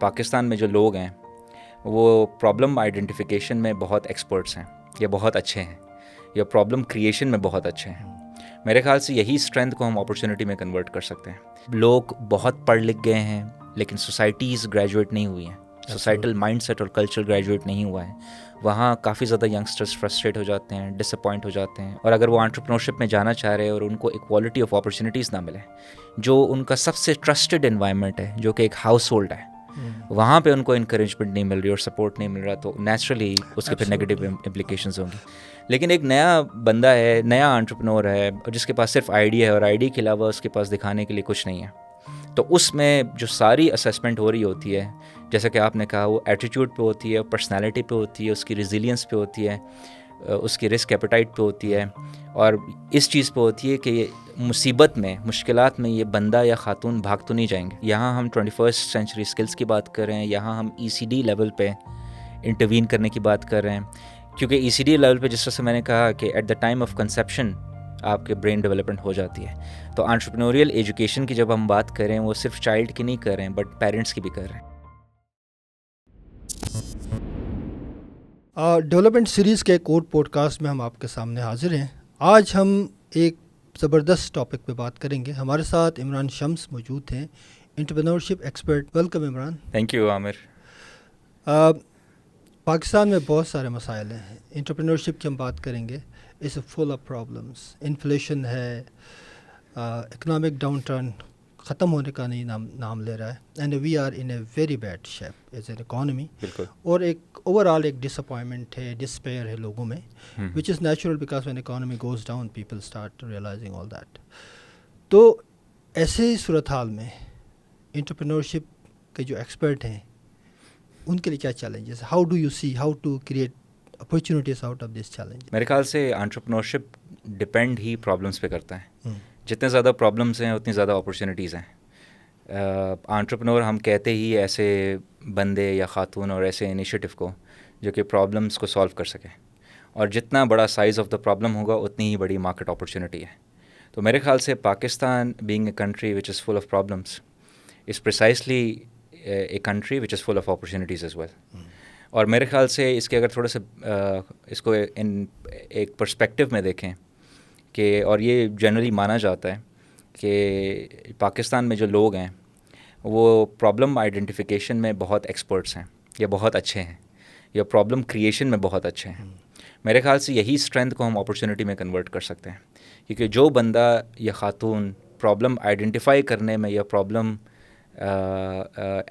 पाकिस्तान में जो लोग हैं वो प्रॉब्लम आइडेंटिफिकेशन में बहुत एक्सपर्ट्स हैं या बहुत अच्छे हैं या प्रॉब्लम क्रिएशन में बहुत अच्छे हैं। मेरे ख्याल से यही स्ट्रेंथ को हम अपॉर्चुनिटी में कन्वर्ट कर सकते हैं। लोग बहुत पढ़ लिख गए हैं लेकिन सोसाइटीज़ ग्रेजुएट नहीं हुई हैं, सोसाइटल माइंडसेट और कल्चर ग्रेजुएट नहीं हुआ है। वहाँ काफ़ी ज़्यादा यंगस्टर्स फ्रस्ट्रेट हो जाते हैं, डिसअपॉइंट हो जाते हैं, और अगर वो एंटरप्रेन्योरशिप में जाना चाह रहे हैं और उनको इक्वालिटी ऑफ अपॉर्चुनिटीज़ ना मिले, जो उनका सबसे ट्रस्टेड एनवायरनमेंट है, जो कि एक हाउस होल्ड है, वहाँ पे उनको इंकरेजमेंट नहीं मिल रही और सपोर्ट नहीं मिल रहा, तो नेचुरली उसके फिर नेगेटिव इम्प्लीकेशंस होंगी। लेकिन एक नया बंदा है, नया एंटरप्रेन्योर है, और जिसके पास सिर्फ आइडिया है और आइडिया के अलावा उसके पास दिखाने के लिए कुछ नहीं है, तो उसमें जो सारी असेसमेंट हो रही होती है, जैसा कि आपने कहा, वो एटीट्यूड पे होती है, पर्सनालिटी पे होती है, उसकी रेजिलियंस पे होती है, उसकी रिस्क एपेटाइट पे होती है, और इस चीज़ पे होती है कि ये मुसीबत में, मुश्किलात में ये बंदा या खातून भाग तो नहीं जाएंगे। यहाँ हम 21st सेंचुरी स्किल्स की बात कर रहे हैं, यहाँ हम ECD लेवल पे इंटरवीन करने की बात कर रहे हैं, क्योंकि ECD लेवल पे जिस तरह से मैंने कहा कि at the time of conception आपके ब्रेन डेवलपमेंट हो जाती है। तो एंटरप्रेन्योरियल एजुकेशन की जब हम बात करें, वो सिर्फ चाइल्ड की नहीं कर रहे हैं बट पेरेंट्स की भी कर रहे हैं। डेवलपमेंट सीरीज़ के एक और पॉडकास्ट में हम आपके सामने हाजिर हैं। आज हम एक ज़बरदस्त टॉपिक पे बात करेंगे। हमारे साथ इमरान शम्स मौजूद हैं, entrepreneurship expert. Welcome Imran. Thank you Aamir. Pakistan में बहुत सारे मसाइल हैं। एंटरप्रेन्योरशिप की हम बात करेंगे, it's full of problems. Inflation है, इकोनॉमिक डाउनटर्न ख़त्म होने का नहीं नाम ले रहा है, and we are in a very bad shape as an economy. और एक ओवरऑल एक डिसअपॉइंटमेंट है, डिस्पेयर है लोगों में, which is natural because when economy goes down people start realising all that. तो ऐसे ही सूरत हाल में एंटरप्रेन्योरशिप के जो एक्सपर्ट हैं उनके लिए क्या challenges, how do you see how to create opportunities out of this challenge? मेरे ख्याल से एंटरप्रेन्योरशिप डिपेंड ही प्रॉब्लम्स पे करता है। जितने ज़्यादा प्रॉब्लम्स हैं उतनी ज़्यादा अपॉर्चुनिटीज़ हैं। एंटरप्रेन्योर हम कहते ही ऐसे बंदे या खातून और ऐसे इनिशिएटिव को जो कि प्रॉब्लम्स को सॉल्व कर सके, और जितना बड़ा साइज़ ऑफ द प्रॉब्लम होगा उतनी ही बड़ी मार्केट अपॉर्चुनिटी है। तो मेरे ख्याल से Pakistan being a country which is full of problems is precisely a country which is full of opportunities as well. और मेरे ख्याल से इसके अगर थोड़ा सा इसको इन एक पर्सपेक्टिव में देखें कि, और ये जनरली माना जाता है कि पाकिस्तान में जो लोग हैं वो प्रॉब्लम आइडेंटिफिकेशन में बहुत एक्सपर्ट्स हैं या बहुत अच्छे हैं या प्रॉब्लम क्रिएशन में बहुत अच्छे हैं। मेरे ख्याल से यही स्ट्रेंथ को हम अपॉर्चुनिटी में कन्वर्ट कर सकते हैं, क्योंकि जो बंदा या खातून प्रॉब्लम आइडेंटिफाई करने में या प्रॉब्लम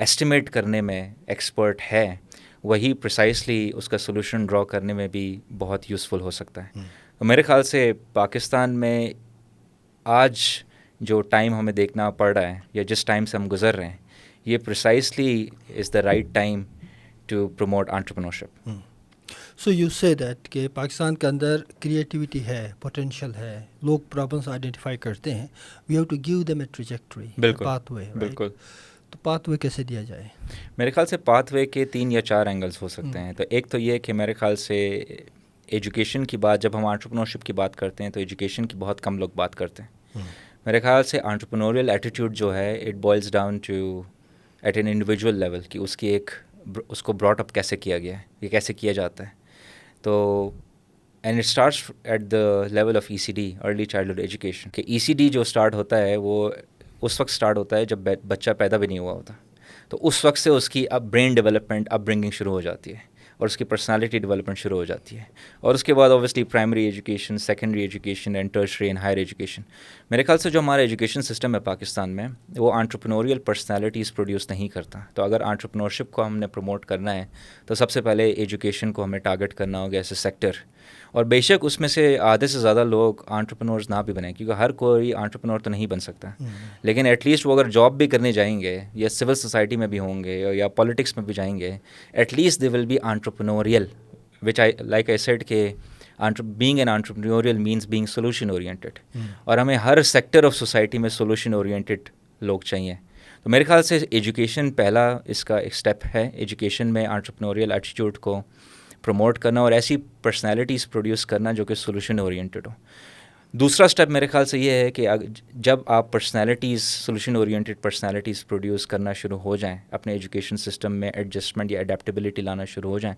एस्टिमेट करने में एक्सपर्ट है, वही प्रिसाइसली उसका सोल्यूशन ड्रॉ करने में भी बहुत यूज़फुल हो सकता है। तो मेरे ख्याल से पाकिस्तान में आज जो टाइम हमें देखना पड़ रहा है या जिस टाइम से हम गुज़र रहे हैं, ये precisely is the right time to promote entrepreneurship. So you say that कि पाकिस्तान के अंदर क्रिएटिविटी है, पोटेंशियल है, लोग प्रॉब्लम्स आइडेंटिफाई करते हैं, we have to give them a trajectory, pathway. बिल्कुल। तो पाथवे कैसे दिया जाए? मेरे ख्याल से पाथवे के 3 या 4 एंगल्स हो सकते हैं। तो एक तो ये कि मेरे ख्याल से एजुकेशन की बात, जब हम एंटरप्रेन्योरशिप की बात करते हैं तो एजुकेशन की बहुत कम लोग बात करते हैं। मेरे ख्याल से एंटरप्रेन्योरियल एटीट्यूड जो है, it boils down to at an individual level कि उसको ब्रॉट अप कैसे किया गया है, ये कैसे किया जाता है। तो and it starts at the level of ECD, early childhood education. कि ECD जो स्टार्ट होता है वो उस वक्त स्टार्ट होता है जब बच्चा पैदा भी नहीं हुआ होता। तो उस वक्त से उसकी अब ब्रेन डेवलपमेंट, अपब्रिंगिंग शुरू हो जाती है और उसकी पर्सनालिटी डेवलपमेंट शुरू हो जाती है। और उसके बाद obviously primary education, secondary education and tertiary and higher education. मेरे ख्याल से जो हमारा एजुकेशन सिस्टम है पाकिस्तान में, वो एंटरप्रेन्योरियल पर्सनालिटीज़ प्रोड्यूस नहीं करता। तो अगर एंटरप्रेन्योरशिप को हमने प्रमोट करना है तो सबसे पहले एजुकेशन को हमें टारगेट करना होगा एज ए सेक्टर। और बेशक उसमें से आधे से ज़्यादा लोग एंटरप्रेन्योर्स ना भी बने, क्योंकि हर कोई एंटरप्रेन्योर तो नहीं बन सकता, लेकिन एटलीस्ट वो अगर जॉब भी करने जाएंगे या सिविल सोसाइटी में भी होंगे या पॉलिटिक्स में भी जाएंगे, at least they will be entrepreneurial, which I like I said के being an entrepreneurial means being solution oriented. और हमें हर सेक्टर ऑफ सोसाइटी में सोल्यूशन ओरिएंटेड लोग चाहिए। तो मेरे ख्याल से एजुकेशन पहला इसका एक स्टेप है, एजुकेशन में एंटरप्रेन्योरियल एटीट्यूड को प्रमोट करना और ऐसी पर्सनालिटीज़ प्रोड्यूस करना जो कि सोल्यूशन ओरिएंटेड हो। दूसरा स्टेप मेरे ख्याल से ये है कि जब आप personalities, solution oriented personalities produce करना शुरू हो जाएं, अपने एजुकेशन सिस्टम में एडजस्टमेंट या अडेप्टेबिलिटी लाना शुरू हो जाएं,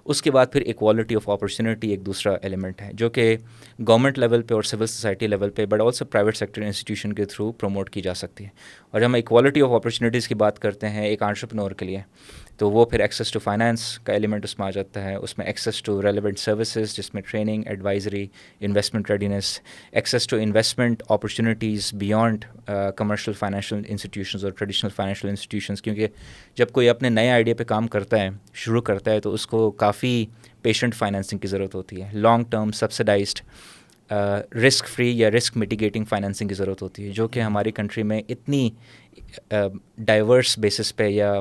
उसके बाद फिर इक्वालिटी ऑफ अपॉर्चुनिटी एक दूसरा एलिमेंट है जो कि गवर्नमेंट लेवल पे और सिविल सोसाइटी लेवल पे but also private sector institution के थ्रू प्रमोट की जा सकती है। और जब हम इक्वालिटी ऑफ अपॉर्चुनिटीज़ की बात करते हैं एक एंटरप्रेन्योर के लिए, तो वो फिर एक्सेस टू फाइनेंस का एलिमेंट उसमें आ जाता है, उसमें एक्सेस टू रेलेवेंट सर्विसेज जिसमें training, advisory, investment readiness, access to investment opportunities beyond commercial financial institutions और ट्रेडिशनल फाइनेंशियल इंस्टीट्यूशंस, क्योंकि जब कोई अपने नए आइडिया पे काम करता है, शुरू करता है, तो उसको काफ़ी पेशेंट फाइनेंसिंग की ज़रूरत होती है, long term subsidised risk free या रिस्क मिटिगेटिंग फाइनेंसिंग की ज़रूरत होती है, जो कि हमारी कंट्री में इतनी डाइवर्स बेसिस पे या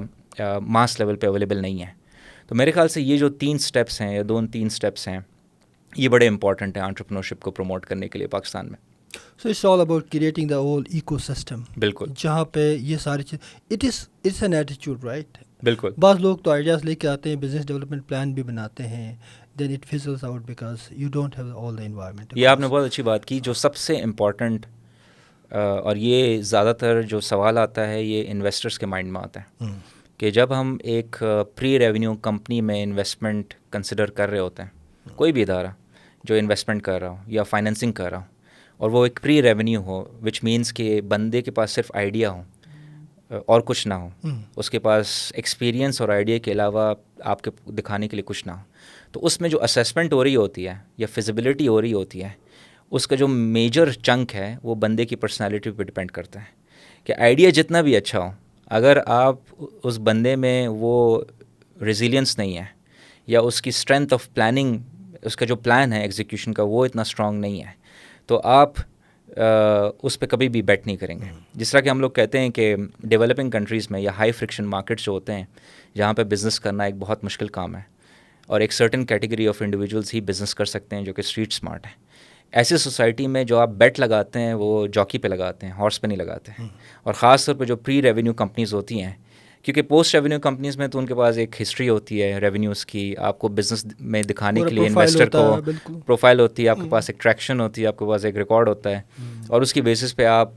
मास लेवल पे अवेलेबल नहीं है। तो मेरे ख्याल से ये जो 3 स्टेप्स हैं या 2-3 स्टेप्स हैं, ये बड़े इंपॉर्टेंट हैं एंटरप्रेन्योरशिप को प्रमोट करने के लिए पाकिस्तान में। So it's all about creating the whole ecosystem, बिल्कुल, जहाँ पे ये सारी चीज़ इट्स एन एटीट्यूड, राइट। बिल्कुल। बाज़ लोग तो आइडियाज़ लेके आते हैं, बिजनेस डेवलपमेंट प्लान भी बनाते हैं, then it fizzles out because you don't have all the environment. ये आपने बहुत अच्छी बात की। जो सबसे इम्पॉर्टेंट और ये ज़्यादातर जो सवाल आता है ये इन्वेस्टर्स के माइंड में आता है कि जब हम एक प्री रेवेन्यू कंपनी में इन्वेस्टमेंट कंसिडर कर रहे होते हैं, कोई भी इदारा जो इन्वेस्टमेंट कर रहा हो या फाइनेंसिंग कर रहा हो, और वो एक प्री रेवेन्यू हो, विच मीन्स कि बंदे के पास सिर्फ आइडिया हो और कुछ ना हो, उसके पास एक्सपीरियंस और आइडिया के अलावा आपके दिखाने के लिए कुछ ना हो, तो उसमें जो असेसमेंट हो रही होती है या फिजिबिलिटी हो रही होती है, उसका जो मेजर चंक है वो बंदे की पर्सनालिटी पे डिपेंड करता है कि आइडिया जितना भी अच्छा हो, अगर आप उस बंदे में वो रेजिलियंस नहीं है या उसकी स्ट्रेंथ ऑफ प्लानिंग, उसका जो प्लान है एग्जीक्यूशन का वो इतना स्ट्रांग नहीं है, तो आप उस पर कभी भी बेट नहीं करेंगे। जिस तरह कि हम लोग कहते हैं कि डेवलपिंग कंट्रीज़ में या हाई फ्रिक्शन मार्केट्स जो होते हैं, जहाँ पे बिज़नेस करना एक बहुत मुश्किल काम है और एक certain category of individuals he business कर सकते हैं जो कि स्ट्रीट स्मार्ट है, ऐसी सोसाइटी में जो आप बेट लगाते हैं वो जॉकी पे लगाते हैं, हॉर्स पे नहीं लगाते हैं। और ख़ास तौर पे जो प्री रेवेन्यू कंपनीज़ होती हैं, क्योंकि पोस्ट रेवेन्यू कंपनीज़ में तो उनके पास एक हिस्ट्री होती है रेवेन्यूज़ की, आपको बिज़नेस में दिखाने के लिए इन्वेस्टर को प्रोफाइल होती है, आपके पास एक ट्रैक्शन होती है, आपके पास एक रिकॉर्ड होता है, और उसकी बेसिस पे आप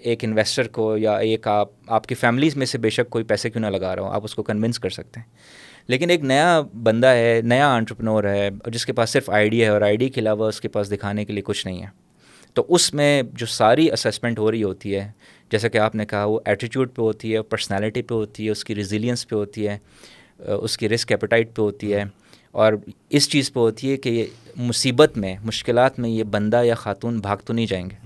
एक इन्वेस्टर को या एक आपकी फैमिलीज़ में से बेशक कोई पैसे क्यों ना लगा रहा हो, आप उसको कन्विंस कर सकते हैं। लेकिन एक नया बंदा है, नया एंटरप्रेन्योर है, जिसके पास सिर्फ आइडिया है और आइडिया के अलावा उसके पास दिखाने के लिए कुछ नहीं है, तो उसमें जो सारी असेसमेंट हो रही होती है, जैसा कि आपने कहा, वो एटीट्यूड पे होती है, पर्सनालिटी पे होती है, उसकी रेजिलियंस पे होती है, उसकी रिस्क एपेटाइट पे होती है, और इस चीज़ पे होती है कि मुसीबत में, मुश्किलात में ये बंदा या खातून भाग तो नहीं जाएंगे,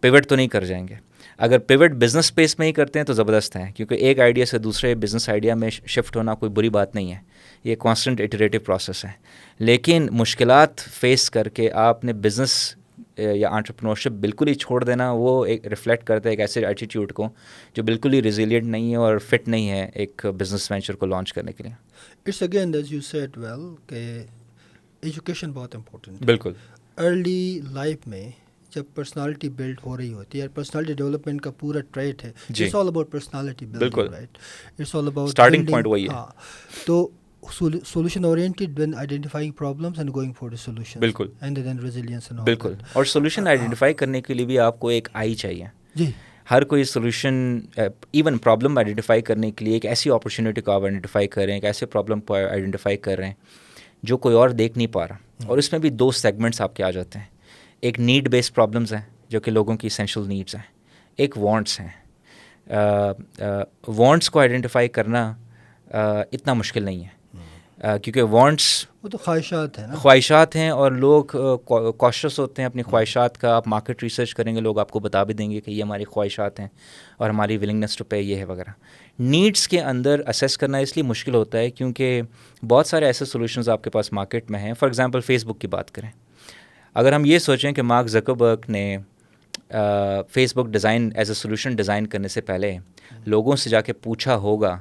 पिवट तो नहीं कर जाएंगे। अगर पिवट बिज़नेस स्पेस में ही करते हैं तो ज़बरदस्त है, क्योंकि एक आइडिया से दूसरे बिज़नेस आइडिया में शिफ्ट होना कोई बुरी बात नहीं है, ये कांस्टेंट इटरेटिव प्रोसेस है। लेकिन मुश्किलात फेस करके आपने बिज़नेस या एंटरप्रेन्योरशिप बिल्कुल ही छोड़ देना, वो एक रिफ्लेक्ट करता है एक ऐसे एटीट्यूड को जो बिल्कुल ही रेजिलिएंट नहीं है और फिट नहीं है एक बिज़नेस वेंचर को लॉन्च करने के लिए। It's again as you said well कि एजुकेशन बहुत इम्पोर्टेंट है। बिल्कुल, अर्ली लाइफ में जब पर्सनालिटी बिल्ड हो रही होती है, पर्सनालिटी डेवलपमेंट का पूरा ट्रेट है, it's all about personality building, right. It's all about starting point वही है। हाँ, तो solution oriented when identifying problems and going for the solution, बिल्कुल, and then resilience and all बिल्कुल। और सोल्यूशन आइडेंटिफाई करने के लिए भी आपको एक आई चाहिए जी। हर कोई सोल्यूशन, इवन प्रॉब्लम आइडेंटिफाई करने के लिए एक ऐसी अपॉर्चुनिटी को आप आइडेंटिफाई कर रहे हैं, एक ऐसे प्रॉब्लम को आइडेंटिफाई कर रहे हैं जो कोई और देख नहीं पा रहा। और इसमें भी 2 सेगमेंट्स आपके आ जाते हैं, एक नीड बेस्ड प्रॉब्लम्स हैं जो कि लोगों की एसेंशियल नीड्स हैं, एक वांट्स हैं। वांट्स को आइडेंटिफाई करना इतना मुश्किल नहीं है, क्योंकि वांट्स वो तो ख्वाहिशात हैं ना, ख्वाहिशात हैं, और लोग कॉशियस होते हैं अपनी ख्वाहिशात का। आप मार्केट रिसर्च करेंगे, लोग आपको बता भी देंगे कि ये हमारी ख्वाहिशात हैं और हमारी विलिंगनेस टू पे ये है वगैरह। नीड्स के अंदर असेस करना इसलिए मुश्किल होता है क्योंकि बहुत सारे ऐसे सॉल्यूशंस आपके पास मार्केट में हैं। फॉर एग्जांपल फेसबुक की बात करें, अगर हम ये सोचें कि मार्क ज़करबर्ग ने Facebook design as a solution design करने से पहले लोगों से जाके पूछा होगा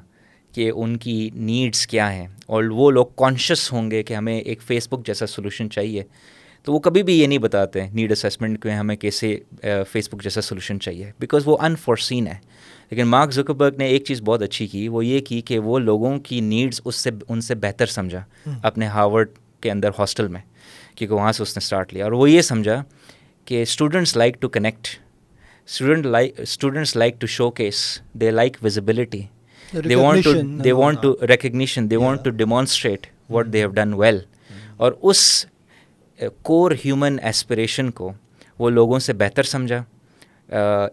कि उनकी नीड्स क्या हैं, और वो लोग कॉन्शियस होंगे कि हमें एक फ़ेसबुक जैसा सोल्यूशन चाहिए, तो वो कभी भी ये नहीं बताते नीड असेसमेंट के हमें कैसे फ़ेसबुक जैसा सोल्यूशन चाहिए, बिकॉज़ वो अनफोर्सीन है। लेकिन मार्क ज़करबर्ग ने एक चीज़ बहुत अच्छी की, वो ये की कि वो लोगों की नीड्स उनसे बेहतर समझा अपने हार्वर्ड के अंदर हॉस्टल में, क्योंकि वहाँ से उसने स्टार्ट लिया, और वो ये समझा कि students like to connect, students like to showcase, they like visibility, they want to recognition, they want to demonstrate what they have done well. और उस कोर ह्यूमन एस्पिरेशन को वो लोगों से बेहतर समझा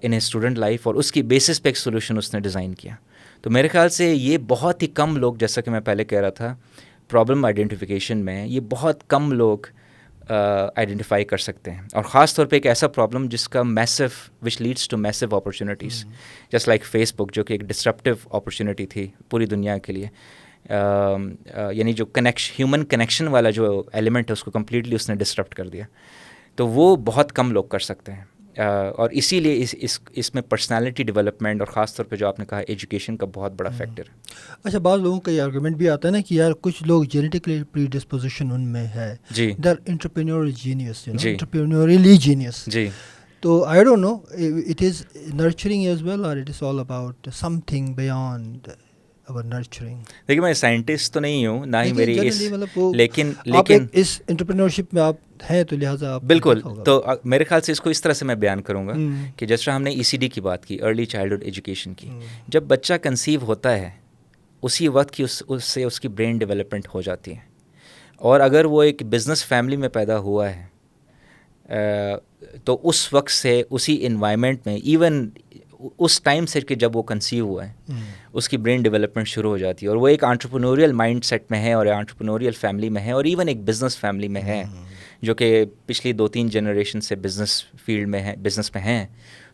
इन स्टूडेंट लाइफ, और उसकी बेसिस पे एक सोल्यूशन उसने डिज़ाइन किया. तो मेरे ख्याल से ये बहुत ही कम लोग, जैसा कि मैं पहले कह रहा था, प्रॉब्लम आइडेंटिफिकेशन में ये बहुत कम लोग आइडेंटिफाई कर सकते हैं, और ख़ास तौर पे एक ऐसा प्रॉब्लम जिसका massive, which leads to massive opportunities, just like Facebook, जो कि एक डिस्ट्रप्टिव अपॉर्चुनिटी थी पूरी दुनिया के लिए. यानी जो ह्यूमन कनेक्शन वाला जो एलिमेंट है उसको कम्प्लीटली उसने डिस्टर्ब कर दिया. तो वो बहुत कम लोग कर सकते हैं, और इसीलिए इसमें पर्सनालिटी डेवलपमेंट और ख़ास तौर पे जो आपने कहा एजुकेशन का बहुत बड़ा फैक्टर है. अच्छा, बाद लोगों का ये आर्गूमेंट भी आता है ना कि यार कुछ लोग जेनेटिकली प्रीडिस्पोजिशन उनमें है, जी, they are entrepreneurial genius, you know, entrepreneurially genius. जी. तो I don't know, it is nurturing as well और it is all about something beyond our nurturing. देखिए, मैं साइंटिस्ट तो नहीं हूँ, ना ही मेरी इस, लेकिन इस एंटरप्रेन्योरशिप में आप हैं, तो लिहाजा आप बिल्कुल. तो मेरे ख्याल से इसको इस तरह से मैं बयान करूँगा कि जैसे हमने ECD की बात की, अर्ली चाइल्डहुड एजुकेशन की, जब बच्चा कंसीव होता है उसी वक्त की उससे उसकी ब्रेन डेवलपमेंट हो जाती है. और अगर वो एक बिज़नेस फैमिली में पैदा हुआ है तो उस वक्त से उसी इन्वायरमेंट में, इवन उस टाइम से कि जब वो कंसीव हुआ है, उसकी ब्रेन डेवलपमेंट शुरू हो जाती है, और वो एक एंटरप्रेन्योरियल माइंड सेट में है और एंटरप्रेन्योरियल फैमिली में है, और इवन एक बिज़नेस फैमिली में है, जो कि पिछली 2-3 जनरेशन से बिज़नेस फील्ड में है, बिज़नेस में हैं.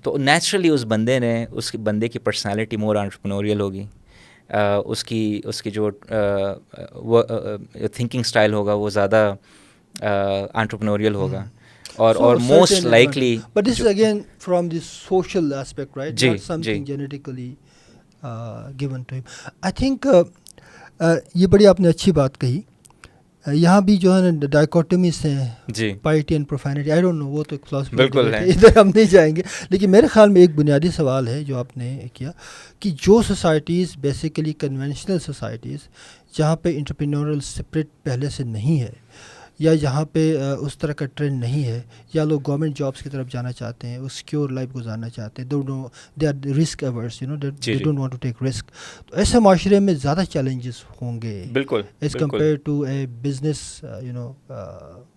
तो नेचुरली उस बंदे की पर्सनालिटी मोर एंटरप्रेन्योरियल होगी. उसकी जो थिंकिंग स्टाइल होगा वो ज़्यादा एंटरप्रेन्योरियल होगा. और most likely, but this is again from the social aspect, right, not something genetically given to him. I think ये बड़ी आपने अच्छी बात कही. यहाँ भी जो है ना डाइकोटमीज हैं, पाइटी एंड प्रोफैनिटी, आई डोंट नो, वो तो एक फिलॉसफी बिल्कुल है, इधर हम नहीं जाएंगे. लेकिन मेरे ख्याल में एक बुनियादी सवाल है जो आपने किया कि जो सोसाइटीज़ बेसिकली कन्वेंशनल सोसाइटीज़, जहाँ पे इंटरप्रेन्योरियल स्पिरिट पहले से नहीं है, या जहाँ पे उस तरह का ट्रेंड नहीं है, या लोग गवर्नमेंट जॉब्स की तरफ जाना चाहते हैं, वो सिक्योर लाइफ गुजारना चाहते हैं, they are risk averse, you know, they don't want to take risk. तो ऐसे माशरे में ज़्यादा चैलेंजेस होंगे बिल्कुल as compared to a business, you know,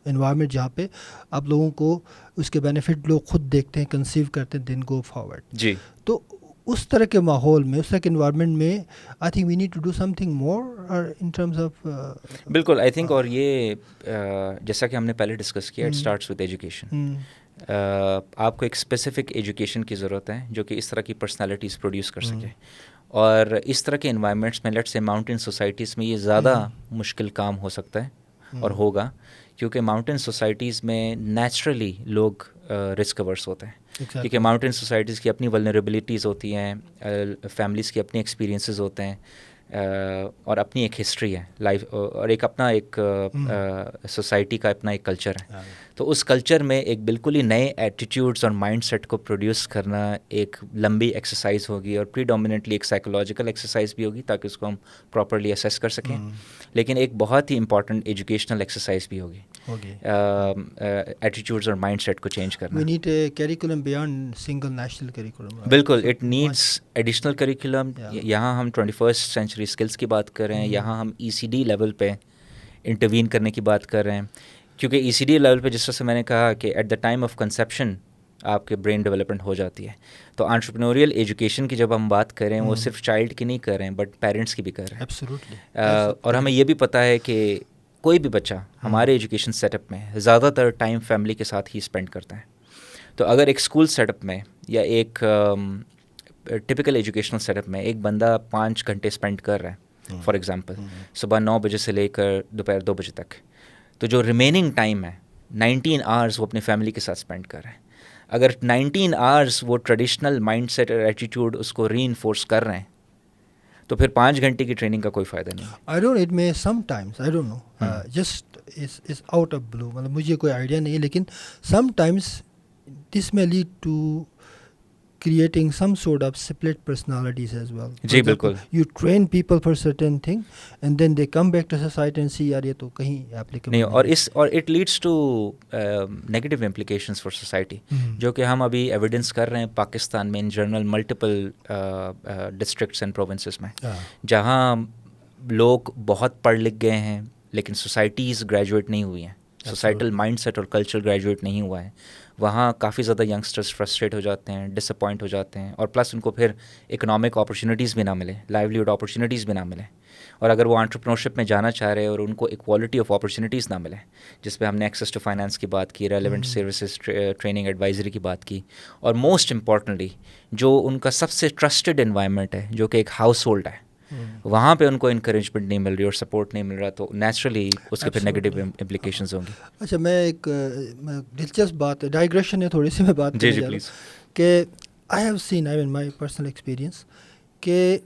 environment, जहाँ पे आप लोगों को उसके बेनिफिट लोग खुद देखते हैं, कंसीव करते हैं, देन गो फॉरवर्ड. जी. तो उस तरह के माहौल में, उस तरह के इन्वायरमेंट में, I think we need to do something more in terms of. बिल्कुल, आई थिंक. और ये जैसा कि हमने पहले डिस्कस किया, इट स्टार्ट्स विद एजुकेशन. आपको एक स्पेसिफिक एजुकेशन की ज़रूरत है जो कि इस तरह की पर्सनालिटीज़ प्रोड्यूस कर सके. और इस तरह के इन्वायरमेंट्स में, लेट्स से माउंटेन सोसाइटीज़ में, ये ज़्यादा मुश्किल काम हो सकता है और होगा, क्योंकि माउंटेन सोसाइटीज़ में नेचुरली लोग रिस्क अवर्स होते हैं. क्योंकि माउंटेन सोसाइटीज़ की अपनी वल्नरेबिलिटीज़ होती हैं, फैमिलीज़ के अपने एक्सपीरियंसेस होते हैं, और अपनी एक हिस्ट्री है लाइफ, और एक अपना एक सोसाइटी का अपना एक कल्चर है. तो उस कल्चर में एक बिल्कुल ही नए एटीट्यूड्स और माइंडसेट को प्रोड्यूस करना एक लंबी एक्सरसाइज होगी, और प्रीडोमिनेटली एक साइकोलॉजिकल एक्सरसाइज भी होगी ताकि उसको हम प्रॉपरली असेस कर सकें. लेकिन एक बहुत ही इंपॉर्टेंट एजुकेशनल एक्सरसाइज भी होगी एटीट्यूड्स और माइंडसेट को चेंज करना. We need a curriculum beyond single national curriculum. बिल्कुल, इट नीड्स एडिशनल करिकुलम. यहाँ हम 21st सेंचुरी स्किल्स की बात कर रहे हैं, यहाँ हम ECD लेवल पे इंटरवीन करने की बात कर रहे हैं, क्योंकि ECD लेवल पे जिस तरह से मैंने कहा कि at the time of conception आपके ब्रेन डेवलपमेंट हो जाती है. तो एंटरप्रेन्योरियल एजुकेशन की जब हम बात करें, वो सिर्फ चाइल्ड की नहीं कर रहे हैं, बट पेरेंट्स की भी कर रहे हैं. एब्सोल्युटली. और हमें ये भी पता है कि कोई भी बच्चा हमारे एजुकेशन सेटअप में ज़्यादातर टाइम फैमिली के साथ ही स्पेंड करता है. तो अगर एक स्कूल सेटअप में या एक टिपिकल एजुकेशनल सेटअप में एक बंदा 5 घंटे स्पेंड कर रहा है, फॉर एग्जांपल सुबह 9 बजे से लेकर दोपहर 2 बजे तक, तो जो रिमेनिंग टाइम है 19 आवर्स वो अपने फैमिली के साथ स्पेंड कर रहे हैं. अगर 19 आवर्स वो ट्रेडिशनल माइंडसेट और एटीट्यूड उसको रीइंफोर्स कर रहे हैं, तो फिर 5 घंटे की ट्रेनिंग का कोई फ़ायदा नहीं. I don't, it may sometimes, I don't know, just is out of blue, मतलब मुझे कोई आइडिया नहीं है, लेकिन sometimes this may lead to creating some sort of split personalities as well. For जी example, बिल्कुल you train people for certain thing and then they come back to society and see यार ये तो कहीं applicable नहीं, नहीं है. और it leads to negative implications for society, जो कि हम अभी एविडेंस कर रहे हैं पाकिस्तान में in general multiple districts and provinces में, जहाँ लोग बहुत पढ़ लिख गए हैं लेकिन सोसाइटीज़ ग्रेजुएट नहीं हुई हैं, सोसाइटल माइंडसेट और कल्चर ग्रेजुएट नहीं हुआ है. वहाँ काफ़ी ज़्यादा यंगस्टर्स फ्रस्ट्रेट हो जाते हैं, डिसअपॉइंट हो जाते हैं, और प्लस उनको फिर इकोनॉमिक अपॉर्चुनिटीज़ भी ना मिले, लाइवलीहुड अपॉर्चुनिटीज़ भी ना मिले. और अगर वो एंटरप्रेन्योरशिप में जाना चाह रहे हैं और उनको इक्वालिटी ऑफ अपॉर्चुनिटीज़ ना मिले, जिस पे हमने एक्सेस टू फाइनेंस की बात की, रेलेवेंट सर्विसेज, ट्रेनिंग, एडवाइजरी की बात की, और मोस्ट इम्पॉर्टेंटली जो उनका सबसे ट्रस्टेड एनवायरनमेंट है जो कि एक हाउस होल्ड है, वहाँ पे उनको इंकरेजमेंट नहीं मिल रही और सपोर्ट नहीं मिल रहा, तो नेचुरली उसके फिर नेगेटिव इम्प्लिकेशंस होंगी. अच्छा, मैं एक दिलचस्प बात, डाइग्रेशन है थोड़ी सी, मैं बात जी जी प्लीज़. कि I have seen, I mean my personal experience, कि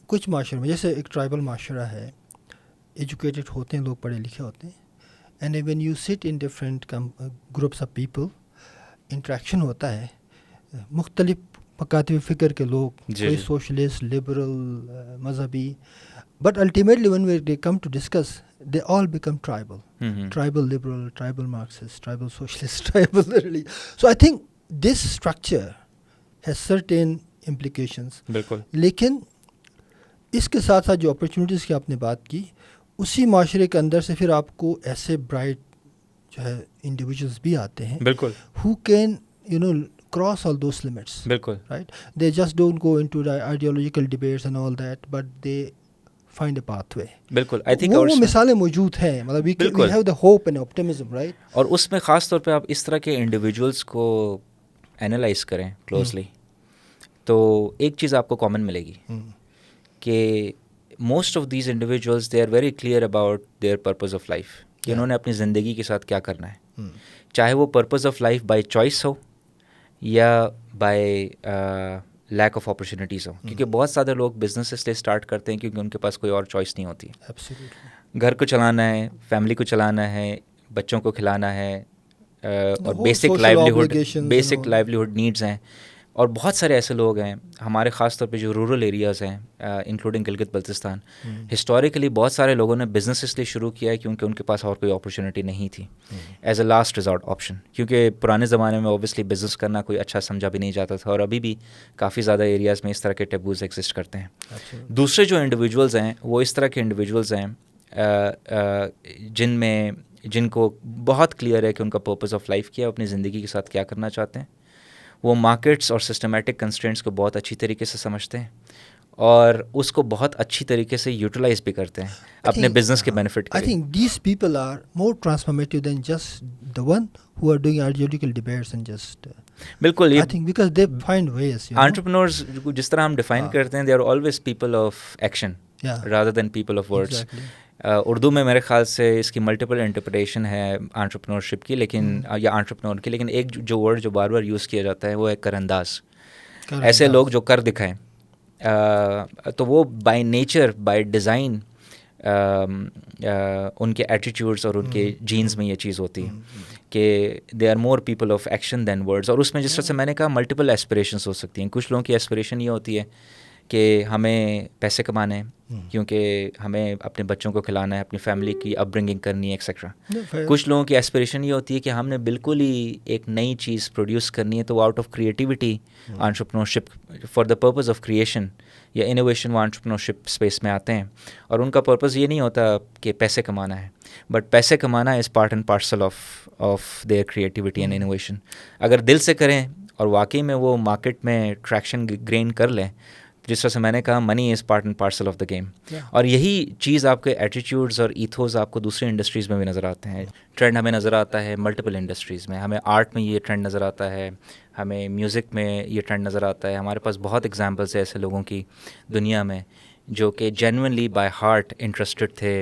कुछ माशरे में, जैसे एक ट्राइबल माशरा है, एजुकेटेड होते हैं लोग, पढ़े लिखे होते हैं, and when you sit in different groups of people, interaction होता है, मुख्तलिफ मकातब फ़िक्र के लोग, कोई सोशलिस्ट, लिबरल, मजहबी, but ultimately when they come to discuss, they all become tribal, tribal liberal, tribal Marxist, tribal socialist, tribal religious. So I think this structure has certain implications. बिल्कुल. लेकिन इसके साथ साथ जो अपॉर्चुनिटीज़ की आपने बात की, उसी माशरे के अंदर से फिर आपको ऐसे ब्राइट जो है इंडिविजुअल्स भी आते हैं, बिल्कुल, who can cross all those limits. बिल्कुल. Right? They just don't go into the ideological debates and all that, but they find a pathway. बिल्कुल. आई थिंक वो मिसालें मौजूद हैं, मतलब we have the hope and optimism, right? और उसमें ख़ास तौर पे आप इस तरह के इंडिविजुअल्स को एनालाइज करें क्लोजली, तो एक चीज़ आपको कॉमन मिलेगी कि most of these individuals they are very clear about their purpose of life, कि उन्होंने अपनी ज़िंदगी के साथ क्या करना है, चाहे वो purpose of life by choice हो या बाय लैक ऑफ अपॉर्चुनिटीज़ हो. क्योंकि बहुत सारे लोग बिजनेस इसलिए स्टार्ट करते हैं क्योंकि उनके पास कोई और चॉइस नहीं होती. घर को चलाना है, फैमिली को चलाना है, बच्चों को खिलाना है, और बेसिक लाइवलीहुड नीड्स हैं. और बहुत सारे ऐसे लोग हैं हमारे ख़ास तौर पे जो रूरल एरियाज़ हैं, इंक्लूडिंग गिलगित बल्तिस्तान, हिस्टोरिकली बहुत सारे लोगों ने बिज़नेस इसलिए शुरू किया है क्योंकि उनके पास और कोई अपॉर्चुनिटी नहीं थी, as a last resort option. क्योंकि पुराने ज़माने में ऑब्वियसली बिज़नेस करना कोई अच्छा समझा भी नहीं जाता था, और अभी भी काफ़ी ज़्यादा एरियाज़ में इस तरह के टेबूज़ एग्जिस्ट करते हैं. दूसरे जो इंडिविजुअल्स हैं वो इस तरह के इंडिविजुअल्स हैं जिनको बहुत क्लियर है कि उनका पर्पस ऑफ लाइफ क्या है, अपनी ज़िंदगी के साथ क्या करना चाहते हैं. वो मार्केट्स और सिस्टमेटिक कंस्ट्रेंट्स को बहुत अच्छी तरीके से समझते हैं और उसको बहुत अच्छी तरीके से यूटिलाइज भी करते हैं अपने बिजनेस के बेनिफिट के लिए. I think these people are more transformative than just the one who are doing ideological debates and just. बिल्कुल. I think because they find ways. Entrepreneurs जिस तरह हम डिफाइन करते हैं, they are always people of action rather than people of words. Urdu में मेरे ख्याल से इसकी मल्टीपल इंटरप्रिटेशन है एंटरप्रेन्योरशिप की, लेकिन या एंटरप्रेन्योर की, लेकिन एक जो वर्ड जो बार बार यूज़ किया जाता है वो है करंदाज. ऐसे लोग जो कर दिखाएं, तो वो बाय नेचर, बाय डिज़ाइन, उनके एटीट्यूड्स और उनके जीन्स में ये चीज़ होती है कि they are more people of action than words. और उसमें जिस तरह से मैंने कहा मल्टीपल एस्पिरेशंस हो सकती हैं. कुछ लोगों की एस्पिरेशन ये होती है कि हमें पैसे कमाने हैं क्योंकि हमें अपने बच्चों को खिलाना है, अपनी फैमिली की अपब्रिंगिंग करनी है, एक्सेट्रा. कुछ लोगों की एस्पिरेशन ये होती है कि हमने बिल्कुल ही एक नई चीज़ प्रोड्यूस करनी है, तो वो out of creativity, entrepreneurship for the purpose of creation या इनोवेशन, वो एंटरप्रेन्योरशिप स्पेस में आते हैं. और उनका पर्पस ये नहीं होता कि पैसे कमाना है, बट पैसे कमाना is part and parcel of their creativity and innovation. अगर दिल से करें और वाकई में वो मार्केट में ट्रैक्शन गेन कर लें, जिस तरह से मैंने कहा money is part and parcel of the game. और यही चीज़ आपके एटीट्यूड्स और ईथोस आपको दूसरी इंडस्ट्रीज़ में भी नज़र आते हैं. ट्रेंड हमें नज़र आता है मल्टीपल इंडस्ट्रीज़ में. हमें आर्ट में ये ट्रेंड नज़र आता है, हमें म्यूज़िक में ये ट्रेंड नज़र आता है. हमारे पास बहुत एग्जांपल्स है ऐसे लोगों की दुनिया में जो कि जेन्युइनली बाय हार्ट इंटरेस्टेड थे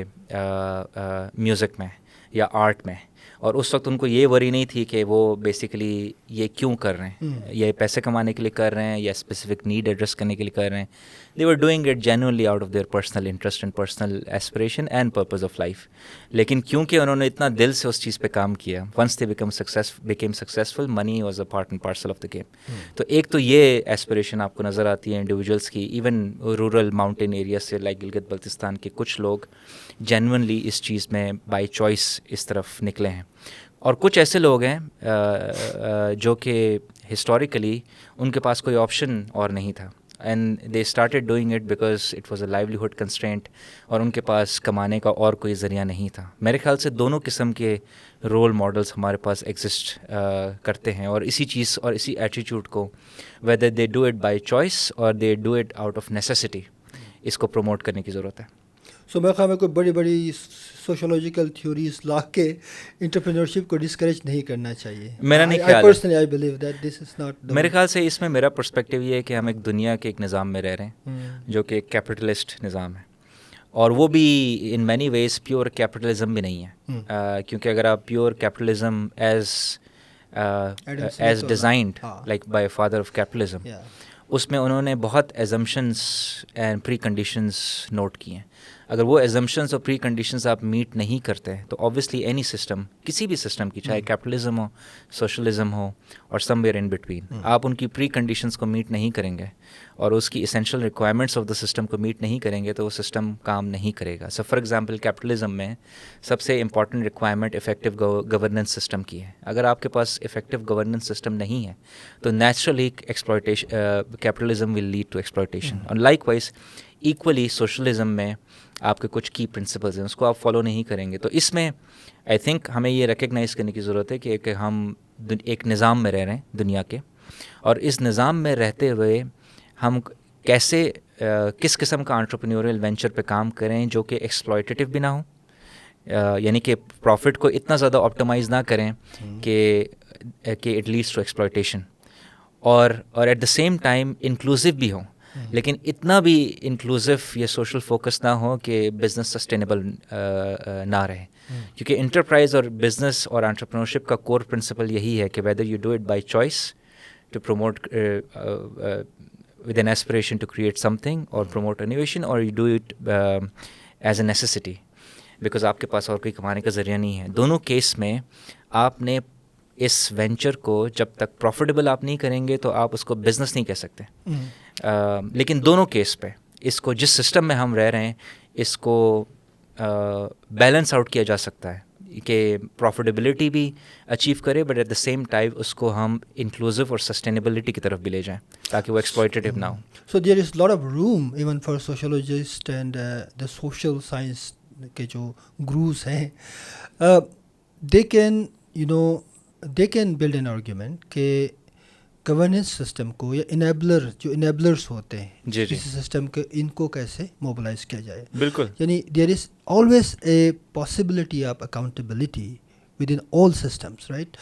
म्यूज़िक में या आर्ट में, और उस वक्त उनको ये वरी नहीं थी कि वो बेसिकली ये क्यों कर रहे हैं, ये पैसे कमाने के लिए कर रहे हैं या स्पेसिफिक नीड एड्रेस करने के लिए कर रहे हैं. They were doing it genuinely out of their personal interest and personal aspiration and purpose of life. लेकिन क्योंकि उन्होंने इतना दिल से उस चीज़ पे काम किया, once they became successful, money was a part and parcel of the game. तो एक तो ये एस्पिरेशन आपको नज़र आती है इंडिविजुअल्स की, इवन रूरल माउंटेन एरिया से लाइक गिलगित बल्तिस्तान के कुछ लोग जेन्युइनली इस चीज़ में बाय चॉइस इस तरफ निकले हैं. और कुछ ऐसे लोग हैं जो कि हिस्टोरिकली उनके पास कोई ऑप्शन और नहीं था, and they started doing it because it was a livelihood constraint, और उनके पास कमाने का और कोई ज़रिया नहीं था. मेरे ख्याल से दोनों किस्म के रोल मॉडल्स हमारे पास एग्जिस्ट करते हैं, और इसी चीज़ और इसी एटीट्यूड को whether they do it by choice और they do it out of necessity, इसको प्रमोट करने की ज़रूरत है. सो मेरे ख्याल में कोई बड़ी बड़ी सोशोलॉजिकल थ्योरीज ला के इंटरप्रेन्योरशिप को डिस्करेज नहीं करना चाहिए. मेरा नहीं ख्याल है. Personally I believe that this is not. मेरे ख्याल से इसमें मेरा पर्सपेक्टिव ये है कि हम एक दुनिया के एक निज़ाम में रह रहे हैं जो कि एक कैपिटलिस्ट निज़ाम है, और वो भी in many ways pure capitalism भी नहीं है. क्योंकि अगर आप pure capitalism as designed like by father of capitalism, उसमें उन्होंने बहुत assumptions and preconditions note किए हैं. अगर वो एजम्पशंस और प्री कंडीशंस आप मीट नहीं करते तो ऑब्वियसली एनी सिस्टम, किसी भी सिस्टम की, चाहे कैपिटलिज्म हो, सोशलिज्म हो और समवेयर इन बिटवीन, आप उनकी प्री कंडीशंस को मीट नहीं करेंगे और उसकी essential requirements of the system को मीट नहीं करेंगे तो वो सिस्टम काम नहीं करेगा. सो फॉर एग्जांपल कैपिटलिज्म में सबसे important requirement effective governance system की है. अगर आपके पास इफेक्टिव गवर्नेंस सिस्टम नहीं है तो naturally exploitation, capitalism will lead to exploitation. और लाइकवाइज इक्वली सोशलिज्म में आपके कुछ की प्रिंसिपल्स हैं, उसको आप फॉलो नहीं करेंगे. तो इसमें आई थिंक हमें ये रिकग्नाइज़ करने की ज़रूरत है कि हम एक निज़ाम में रह रहे हैं दुनिया के, और इस निज़ाम में रहते हुए हम कैसे किस किस्म का एंटरप्रेन्योरियल वेंचर पे काम करें जो कि एक्सप्लॉयटेटिव भी ना हो, यानी कि प्रॉफिट को इतना ज़्यादा ऑप्टिमाइज़ ना करें कि इट लीड्स टू एक्सप्लॉयटेशन, और at the same time inclusive भी हो, लेकिन इतना भी इंक्लूसिव या सोशल फोकस ना हो कि बिज़नेस सस्टेनेबल ना रहे. क्योंकि इंटरप्राइज और बिज़नेस और एंटरप्रेन्योरशिप का कोर प्रिंसिपल यही है कि whether you do it by choice to promote with an aspiration to create something or promote innovation, or you do it as a necessity because आपके पास और कोई कमाने का ज़रिया नहीं है. दोनों केस में आपने इस वेंचर को जब तक प्रॉफिटेबल आप नहीं करेंगे तो आप उसको बिज़नेस नहीं कह सकते. लेकिन दोनों केस पे इसको, जिस सिस्टम में हम रह रहे हैं, इसको बैलेंस आउट किया जा सकता है कि प्रॉफिटेबिलिटी भी अचीव करे but at the same time उसको हम इंक्लूसिव और सस्टेनेबिलिटी की तरफ भी ले जाएं ताकि वो एक्सप्लॉयटेटिव ना हो. So there is lot of room even for sociologist and the social science के जो गुरुज हैं, they can build an argument कि गवर्नेंस सिस्टम को या इनेबलर्स होते हैं किसी सिस्टम के, इनको कैसे मोबिलाइज किया जाए. बिल्कुल. यानी there is always a possibility of accountability within all systems, right.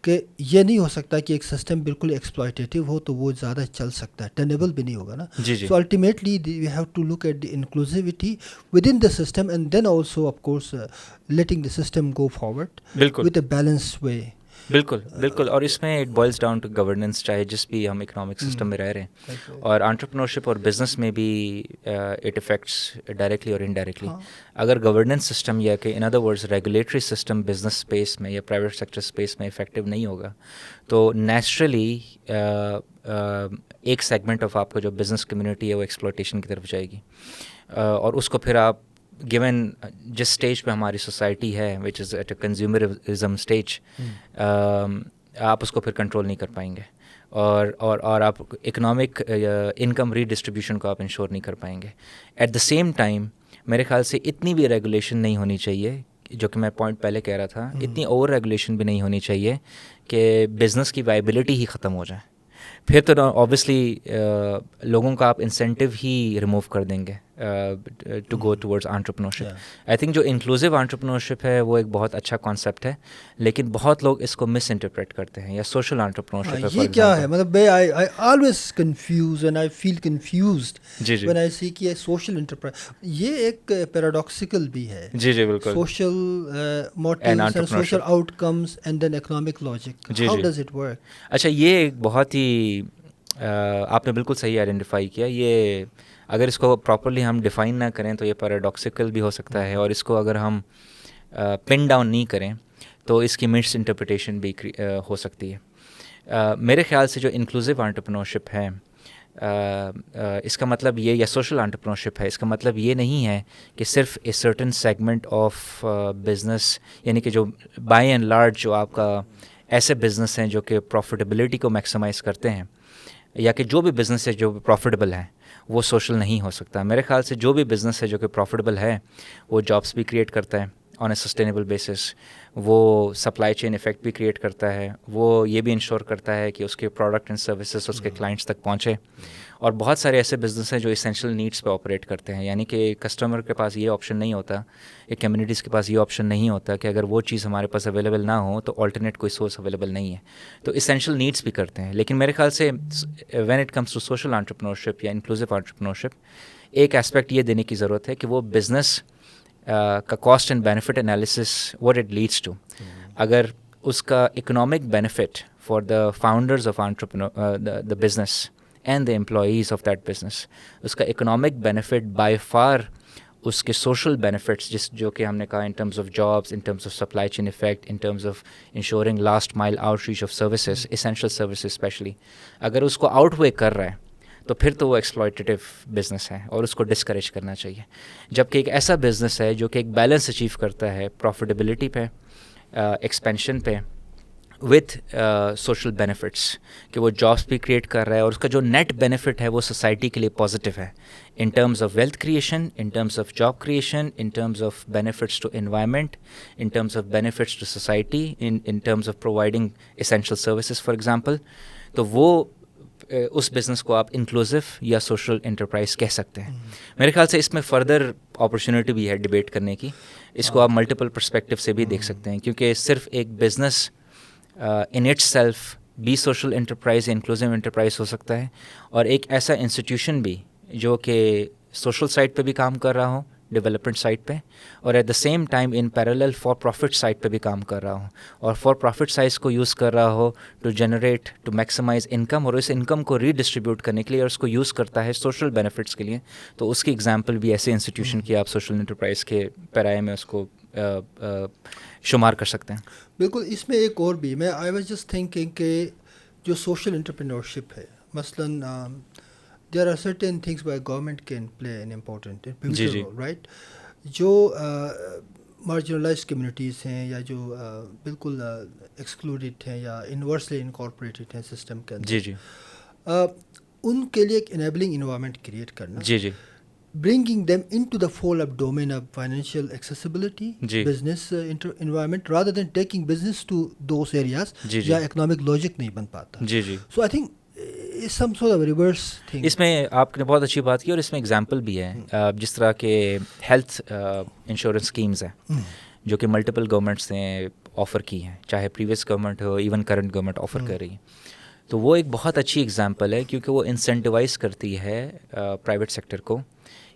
कि ये नहीं हो सकता कि एक सिस्टम बिल्कुल एक्सप्लॉयटेटिव हो तो वो ज़्यादा चल सकता है, टेनेबल भी नहीं होगा ना. So ultimately we have to look at the inclusivity within the system and then also of course letting the system go forward with a balance way. बिल्कुल. और इसमें it boils down to governance, चाहे जिस भी हम economic system में रह रहे हैं, और एंटरप्रेन्योरशिप और बिजनेस में भी इट इफेक्ट्स डायरेक्टली और इनडायरेक्टली. अगर गवर्नेंस सिस्टम या कि in other words regulatory system business space में या प्राइवेट सेक्टर स्पेस में इफेक्टिव नहीं होगा तो नेचुरली एक सेगमेंट ऑफ आपका जो बिज़नेस कम्युनिटी है वो एक्सप्लॉयटेशन की तरफ जाएगी, और उसको फिर आप गिवन जिस स्टेज पे हमारी सोसाइटी है which is at a consumerism stage, आप उसको फिर कंट्रोल नहीं कर पाएंगे, और आप इकोनॉमिक इनकम रीडिस्ट्रीब्यूशन को आप इंश्योर नहीं कर पाएंगे. एट द सेम टाइम मेरे ख्याल से इतनी भी रेगुलेशन नहीं होनी चाहिए, जो कि मैं पॉइंट पहले कह रहा था, इतनी ओवर रेगुलेशन भी नहीं होनी चाहिए कि बिज़नेस की वायबिलिटी ही ख़त्म हो जाए. फिर तो ऑब्वियसली लोगों का आप इंसेंटिव ही रिमूव कर देंगे to go towards entrepreneurship. I think जो इंक्लूसिव एंटरप्रेन्योरशिप है वो एक बहुत अच्छा कॉन्सेप्ट है, लेकिन बहुत लोग इसको मिस इंटरप्रेट करते हैं, या सोशल एंटरप्रेन्योरशिप है ये क्या है, मतलब I always confuse and I feel confused when I see कि सोशल एंटरप्राइज ये एक पैराडॉक्सिकल भी है। जी जी बिल्कुल। Social motives and social outcomes and then economic logic, how does it work? अच्छा, ये एक बहुत ही आपने बिल्कुल सही आइडेंटिफाई किया। ये अगर इसको प्रॉपरली हम डिफ़ाइन ना करें तो ये पैराडॉक्सिकल भी हो सकता है, और इसको अगर हम पिन डाउन नहीं करें तो इसकी मिस इंटरप्रिटेशन भी हो सकती है। मेरे ख्याल से जो इंक्लूसिव एंटरप्रेन्योरशिप है, इसका मतलब ये, या सोशल एंटरप्रेन्योरशिप है, इसका मतलब ये नहीं है कि सिर्फ a certain segment of business, यानी कि जो बाय एंड लार्ज जो आपका ऐसे बिज़नेस हैं जो कि प्रॉफिटेबिलिटी को मैक्सिमाइज़ करते हैं, या कि जो भी बिज़नेस है जो प्रॉफिटेबल है वो सोशल नहीं हो सकता। मेरे ख्याल से जो भी बिज़नेस है जो कि प्रॉफिटेबल है वो जॉब्स भी क्रिएट करता है ऑन ए सस्टेनेबल बेसिस, वो सप्लाई चेन इफ़ेक्ट भी क्रिएट करता है, वो ये भी इंश्योर करता है कि उसके प्रोडक्ट एंड सर्विसेज उसके क्लाइंट्स तक पहुँचे। और बहुत सारे ऐसे बिज़नेस हैं जो इसेंशियल नीड्स पे ऑपरेट करते हैं, यानी कि कस्टमर के पास ये ऑप्शन नहीं होता, एक कम्युनिटीज़ के पास ये ऑप्शन नहीं होता कि अगर वो चीज़ हमारे पास अवेलेबल ना हो तो ऑल्टरनेट कोई सोर्स अवेलेबल नहीं है, तो इसेंशियल नीड्स भी करते हैं। लेकिन मेरे ख्याल से when it comes to social entrepreneurship या इंक्लूसिव एंटरप्रेन्योरशिप, एक एस्पेक्ट ये देने की ज़रूरत है कि वो बिज़नेस का cost and benefit analysis what it leads to, अगर उसका economic benefit for the founders of the business and the employees of that business, उसका इकोनॉमिक बेनिफिट बाय फार उसके सोशल बेनिफिट्स, जिस जो कि हमने कहा in terms of jobs, in terms of supply chain effect, in terms of ensuring last mile outreach of services, essential services specially, अगर उसको outweigh कर रहा है तो फिर तो वो एक्सप्लॉयटेटिव बिज़नेस है और उसको डिस्करेज करना चाहिए। जबकि एक ऐसा बिज़नेस है जो कि एक बैलेंस अचीव करता है प्रॉफिटेबिलिटी पे, एक्सपेंशन पे, विथ सोशल बेनिफिट्स, कि वो जॉब्स भी क्रिएट कर रहा है और उसका जो नेट बेनिफिट है वो सोसाइटी के लिए पॉजिटिव है, in terms of wealth creation, in terms of job creation, in terms of benefits to environment, in terms of benefits to society, in terms of providing essential services for example. तो वो उस business को आप inclusive या social enterprise कह सकते हैं। मेरे ख्याल से इसमें फ़र्दर अपॉर्चुनिटी भी है डिबेट करने की, इसको आप मल्टीपल पर्सपेक्टिव से भी देख सकते हैं, क्योंकि सिर्फ एक बिज़नेस इन इट्स सेल्फ भी सोशल एंटरप्राइज या इंक्लूसिव एंटरप्राइज हो सकता है, और एक ऐसा इंस्टीट्यूशन भी जो कि सोशल साइड पे भी काम कर रहा हो, डेवलपमेंट साइड पे, और at the same time in parallel for profit side पे भी काम कर रहा हो, और फॉर प्रॉफिट साइज को यूज़ कर रहा हो to generate, to maximise income, और इस इनकम को रीडिस्ट्रीब्यूट करने के लिए, और उसको यूज़ करता है सोशल बेनिफिट्स के लिए। तो उसकी एग्जांपल भी ऐसे इंस्टीट्यूशन की आप सोशल एंटरप्राइज के पैराए में उसको शुमार कर सकते हैं। बिल्कुल। इसमें एक और भी, मैं आई वाज जस्ट थिंकिंग कि जो सोशल एंटरप्रेन्योरशिप है, मसलन there are certain things where government can play an important pivotal role, right? जो marginalized communities हैं या जो बिल्कुल excluded हैं या inversely incorporated हैं system के अंदर, जी जी, उनके लिए एक enabling environment create करना, जी जी, bringing them into the fold-up domain of financial accessibility, business environment, rather than taking business to those areas जहाँ economic logic नहीं बन पाता। जी जी। So I think some sort of reverse thing. इसमें आपने बहुत अच्छी बात की, और इसमें एग्जांपल भी है, जिस तरह के हेल्थ इंश्योरेंस स्कीम्स हैं जो कि मल्टीपल गवर्नमेंट्स ने ऑफ़र की हैं, चाहे प्रीवियस गवर्नमेंट हो, इवन करंट गवर्नमेंट ऑफ़र कर रही है। तो वो एक बहुत अच्छी एग्जांपल है, क्योंकि वो इंसेंटिवाइज करती है प्राइवेट सेक्टर को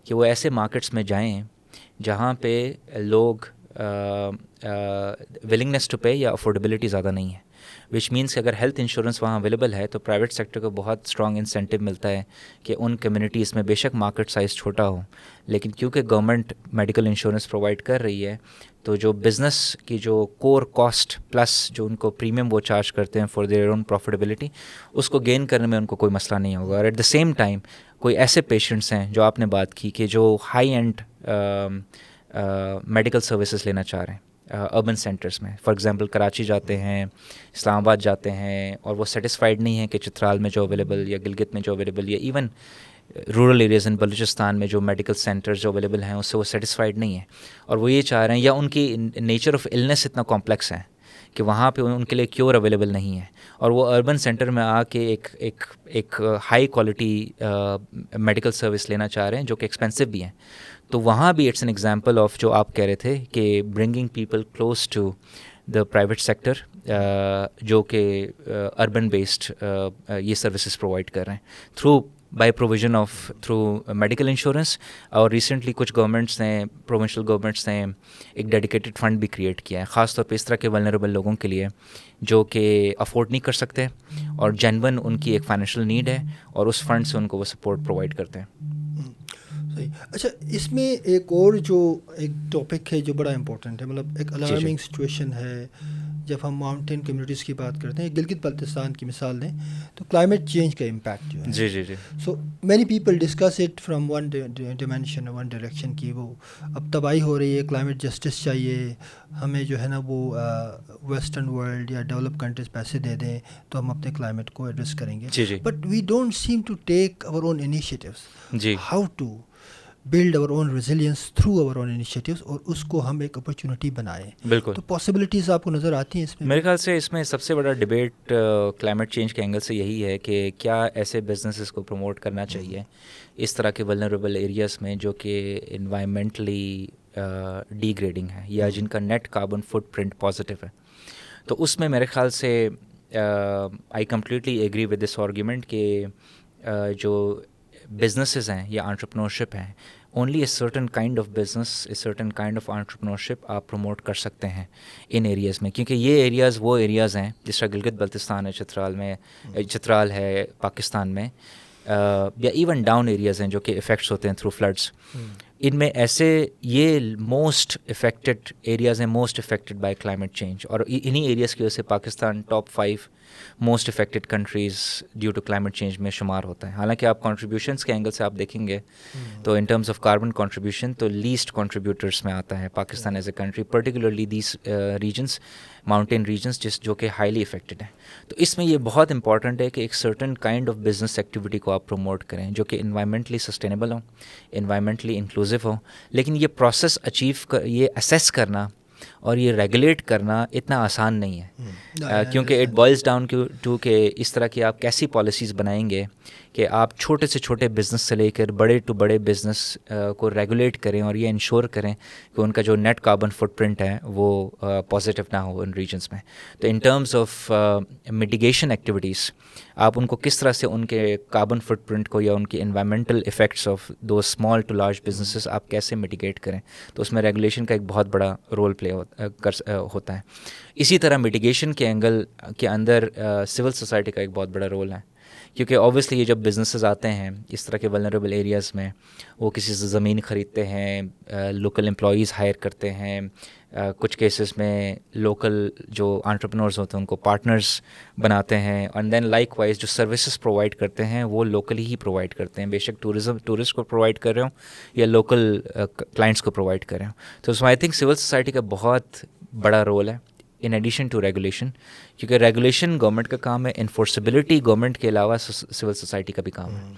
कि वो ऐसे मार्केट्स में जाएं जहाँ पे लोग विलिंगनेस टू पे या अफोर्डेबिलिटी ज़्यादा नहीं है, विच मीन्स कि अगर हेल्थ इंश्योरेंस वहाँ अवेलेबल है तो प्राइवेट सेक्टर को बहुत स्ट्रॉन्ग इंसेंटिव मिलता है कि उन कम्युनिटीज़ में बेशक मार्केट साइज़ छोटा हो, लेकिन क्योंकि गवर्नमेंट मेडिकल इंश्योरेंस प्रोवाइड कर रही है, तो जो बिज़नेस की जो कोर कॉस्ट प्लस जो उनको प्रीमियम वो चार्ज करते हैं फॉर देयर ओन प्रॉफिटेबिलिटी, उसको गेन करने में उनको कोई मसला नहीं होगा। और एट द सेम टाइम कोई ऐसे पेशेंट्स हैं जो आपने बात की कि जो हाई एंड मेडिकल सर्विसेज लेना चाह रहे हैं अर्बन सेंटर्स में, फॉर एग्जांपल कराची जाते हैं, इस्लामाबाद जाते हैं, और वो सेटिस्फाइड नहीं है कि चित्राल में जो अवेलेबल या गिलगित में जो अवेलेबल या इवन रूरल एरियाज़ इन बलूचिस्तान में जो मेडिकल सेंटर्स जो अवेलेबल हैं उससे वो सेटिस्फाइड नहीं है, और वो ये चाह रहे हैं, या उनकी नेचर ऑफ इलनेस इतना कॉम्प्लेक्स है कि वहाँ पे उनके लिए क्योर अवेलेबल नहीं है, और वो अर्बन सेंटर में आके एक हाई क्वालिटी मेडिकल सर्विस लेना चाह रहे हैं जो कि एक्सपेंसिव भी हैं। तो वहाँ भी इट्स एन एग्जांपल ऑफ जो आप कह रहे थे कि bringing people close to the private sector, जो कि अर्बन बेस्ड ये सर्विसेज प्रोवाइड कर रहे हैं through by provision of through medical insurance. और रिसेंटली कुछ गवर्नमेंट्स ने, प्रोविंशियल गवर्नमेंट्स ने एक डेडिकेटेड फंड भी क्रिएट किया है ख़ास तौर पे इस तरह के वल्नरेबल लोगों के लिए जो कि अफोर्ड नहीं कर सकते और जेन्युइन उनकी एक फाइनेंशियल नीड है, और उस फंड से उनको वो सपोर्ट प्रोवाइड करते हैं। सही। अच्छा, इसमें एक और जो एक टॉपिक है जो बड़ा इम्पोर्टेंट है, मतलब एक अलार्मिंग सिचुएशन है जब हम माउंटेन कम्युनिटीज़ की बात करते हैं, गिलगित बल्तिस्तान की मिसाल लें तो क्लाइमेट चेंज का इम्पैक्ट जो है, जी जी जी, so many people discuss it from one dimension, one direction की वो अब तबाही हो रही है, क्लाइमेट जस्टिस चाहिए हमें, जो है ना वो वेस्टर्न वर्ल्ड या डेवलप कंट्रीज पैसे दे दें तो हम अपने क्लाइमेट को एड्रेस करेंगे। जी जी, but we don't seem to take our own initiatives, जी how to build our own resilience through our own initiatives, और उसको हम एक अपॉर्चुनिटी बनाएं। बिल्कुल। तो पॉसिबिलिटीज़ आपको नज़र आती हैं इसमें? मेरे ख्याल से इसमें सबसे बड़ा डिबेट क्लाइमेट चेंज के एंगल से यही है कि क्या ऐसे बिजनेसेस को प्रमोट करना चाहिए इस तरह के वल्नरेबल एरियाज़ में जो कि इन्वायरमेंटली डिग्रेडिंग है या जिनका नेट कार्बन फुटप्रिंट पॉजिटिव है। तो उसमें मेरे ख्याल से I completely agree with this argument कि जो बिजनेसेस हैं या एंटरप्रेन्योरशिप हैं, only a certain kind of business, a certain kind of entrepreneurship आप प्रमोट कर सकते हैं इन एरियाज़ में, क्योंकि ये एरियाज़ वो एरियाज़ हैं जिस तरह गिलगित बल्तिस्तान है, चित्राल है पाकिस्तान में, या इवन डाउन एरियाज़ हैं जो कि इफ़ेक्ट्स होते हैं थ्रू फ्लड्स। इनमें ऐसे ये मोस्ट इफ़ेक्टेड एरियाज़ हैं, most affected by climate change, और इन्हीं एरियाज़ की वजह से Pakistan top 5 most affected countries due to climate change में शुमार होता है। हालांकि आप कंट्रीब्यूशंस के एंगल से आप देखेंगे तो in terms of carbon contribution तो लीस्ट कंट्रीब्यूटर्स में आता है Pakistan as a country, particularly these regions, mountain regions जो कि हाईली इफ़ेक्टेड हैं। तो इसमें ये बहुत इंपॉर्टेंट है कि एक certain kind of business activity को आप प्रमोट करें जो कि इन्वायरमेंटली सस्टेनेबल हो, इन्वायरमेंटली इंक्लूसिव हो, लेकिन ये प्रोसेस ये असेस करना और ये रेगुलेट करना इतना आसान नहीं है, क्योंकि इट बॉइल्स डाउन टू कि इस तरह की आप कैसी पॉलिसीज़ बनाएंगे कि आप छोटे से छोटे बिज़नेस से लेकर बड़े टू बड़े बिज़नेस को रेगुलेट करें और ये इंश्योर करें कि उनका जो नेट कार्बन फुटप्रिंट है वो पॉजिटिव ना हो इन रीजन्स में। तो in terms of mitigation activities आप उनको किस तरह से उनके कार्बन फुटप्रिंट को या उनके इन्वायरमेंटल इफ़ेक्ट्स ऑफ दो स्मॉल टू लार्ज बिजनेसेस आप कैसे मिटिगेट करें, तो उसमें रेगुलेशन का एक बहुत बड़ा रोल प्ले होता है। इसी तरह मिटिगेशन के एंगल के अंदर सिविल सोसाइटी का एक बहुत बड़ा रोल है, क्योंकि ऑब्वियसली ये जब बिजनेसेस आते हैं इस तरह के वल्नरेबल एरियाज़ में, वो किसी से ज़मीन ख़रीदते हैं, लोकल एम्प्लॉयज़ हायर करते हैं, कुछ केसेस में लोकल जो एंटरप्रेन्योर्स होते हैं उनको पार्टनर्स बनाते हैं, एंड देन लाइकवाइज जो सर्विसेज प्रोवाइड करते हैं वो लोकली ही प्रोवाइड करते हैं, बेशक टूरिस्ट को प्रोवाइड कर रहे हो या लोकल क्लाइंट्स को प्रोवाइड कर रहे हो। तो सो आई थिंक सिविल सोसाइटी का बहुत बड़ा रोल है इन एडिशन टू रेगुलेशन, क्योंकि रेगुलेशन गवर्नमेंट का काम है, इन्फोर्सेबिलिटी गवर्नमेंट के अलावा सिविल सोसाइटी का भी काम है।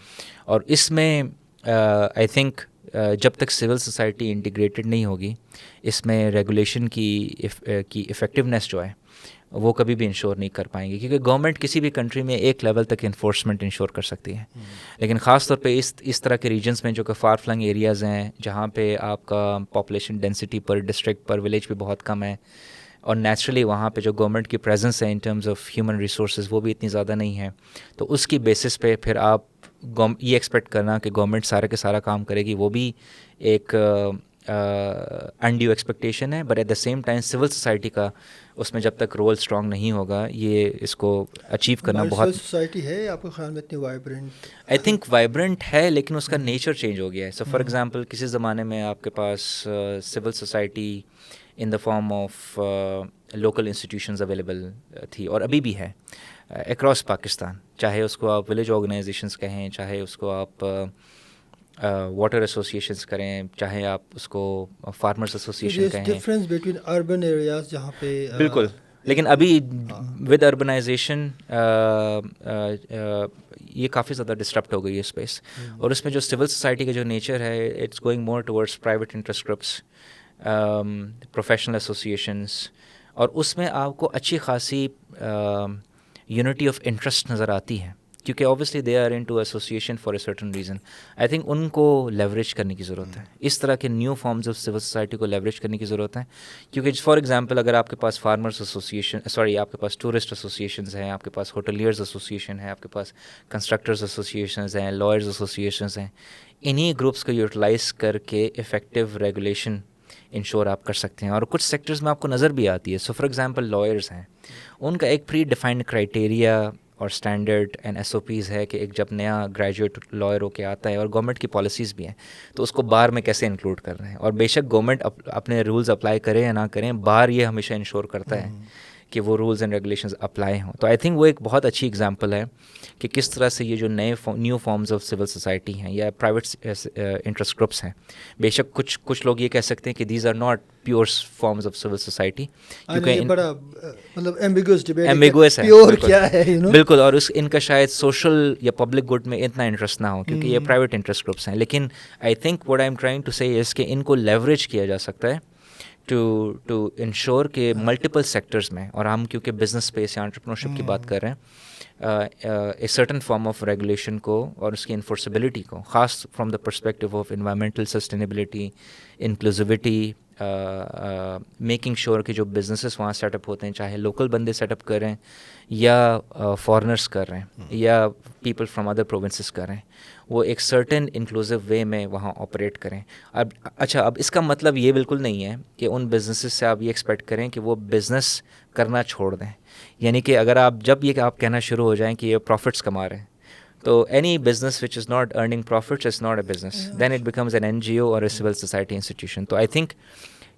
और इसमें आई थिंक जब तक सिविल सोसाइटी इंटीग्रेटेड नहीं होगी इसमें रेगुलेशन की इफ़ेक्टिवनेस जो है वो कभी भी इंश्योर नहीं कर पाएंगे, क्योंकि गवर्नमेंट किसी भी कंट्री में एक लेवल तक इन्फोर्समेंट इंश्योर कर सकती है, लेकिन ख़ास तौर पे इस तरह के रीजन्स में जो कि फार फ्लंग एरियाज़ हैं जहाँ पे आपका पॉपुलेशन डेंसिटी पर डिस्ट्रिक्ट पर विलेज भी बहुत कम है, और नेचुरली वहाँ पे जो गवर्नमेंट की प्रेजेंस है in terms of human resources वो भी इतनी ज़्यादा नहीं है, तो उसकी बेसिस पे फिर आप ये एक्सपेक्ट करना कि गवर्नमेंट सारा के सारा काम करेगी वो भी एक अनड्यू एक्सपेक्टेशन है। But at the same time civil society का उसमें जब तक रोल स्ट्रॉन्ग नहीं होगा ये इसको अचीव करना बहुत। सोसाइटी है आपके ख्याल में इतनी वाइब्रेंट? आई थिंक वाइब्रेंट है, लेकिन उसका नेचर चेंज हो गया है। सो फॉर एग्जांपल किसी ज़माने में आपके पास civil society in the form of local institutions available थी और अभी भी है अक्रॉस पाकिस्तान, चाहे उसको आप विलेज ऑर्गेनाइजेशंस कहें, चाहे उसको आप वाटर एसोसिएशंस करें, चाहे आप उसको फार्मर्स एसोसिएशन कहें। डिफरेंस बिटवीन अर्बन एरियाज जहाँ पे बिल्कुल, लेकिन अभी विद अर्बनाइजेशन ये काफ़ी ज़्यादा डिस्टर्ब हो गई है स्पेस, और उसमें जो सिविल सोसाइटी का जो नेचर है it's going more towards private interest groups, professional associations, और उसमें आपको अच्छी खासी यूनिटी ऑफ इंटरेस्ट नज़र आती है, क्योंकि obviously they are into association for a certain reason. I think उनको लेवरेज करने की ज़रूरत है, इस तरह के new forms of civil society को लेवरेज करने की ज़रूरत है। क्योंकि फॉर एग्जांपल अगर आपके पास फार्मर्स एसोसिएशन, आपके पास टूरिस्ट एसोसिएशंस हैं, आपके पास होटलियर्स एसोसिएशन है, आपके पास कंस्ट्रक्टर्स एसोसिएशंस हैं, लॉयर्स एसोसिएशंस हैं, इन्हीं ग्रुप्स को यूटिलाइज़ करके इफ़ेक्टिव रेगुलेशन इंश्योर आप कर सकते हैं। और कुछ सेक्टर्स में आपको नज़र भी आती है। सो फॉर एग्जांपल लॉयर्स हैं, उनका एक प्री डिफाइंड क्राइटेरिया और स्टैंडर्ड एंड SOPs है कि एक जब नया ग्रेजुएट लॉयर होके आता है, और गवर्नमेंट की पॉलिसीज़ भी हैं, तो उसको बार में कैसे इंक्लूड कर रहे हैं। और बेशक गवर्नमेंट अपने रूल्स अप्लाई करें या ना करें, बार ये हमेशा इंश्योर करता है कि वो रूल्स एंड रेगुलेशंस अप्लाई हों। तो आई थिंक वो एक बहुत अच्छी एग्जांपल है कि किस तरह से ये जो new forms of civil society हैं या प्राइवेट इंटरेस्ट ग्रुप्स हैं, बेशक कुछ लोग ये कह सकते हैं कि these are not pure forms of civil society, क्योंकि बड़ा मतलब एम्बिगुअस डिबेट है प्योर क्या है, बिल्कुल। और इनका शायद सोशल या पब्लिक गुड में इतना इंटरेस्ट ना हो, क्योंकि ये प्राइवेट इंटरेस्ट ग्रुप्स हैं। लेकिन I think what I am trying to say is कि इनको लेवरेज किया जा सकता है टू इंश्योर के मल्टीपल सेक्टर्स में, और हम क्योंकि बिजनेस स्पेस या एंटरप्रेन्योरशिप की बात कर रहे हैं, a certain form of regulation को और उसकी इन्फोर्सेबिलिटी को, ख़ास from the perspective of environmental sustainability, inclusivity, making sure कि जो बिजनेसेस वहाँ सेटअप होते हैं, चाहे लोकल बंदे सेटअप कर रहे हैं या फॉरेनर्स कर रहे हैं या पीपल फ्रॉम अदर प्रोविंसेस कर रहे हैं, वो एक सर्टेन इंक्लूसिव वे में वहाँ ऑपरेट करें। अब इसका मतलब ये बिल्कुल नहीं है कि उन बिजनेसेस से आप ये एक्सपेक्ट करें कि वो बिज़नेस करना छोड़ दें। यानी कि अगर आप कहना शुरू हो जाएं कि ये प्रॉफिट्स कमा रहे हैं, तो any business which is not earning profits is not a business. Then it becomes an NGO or a civil society institution. तो I think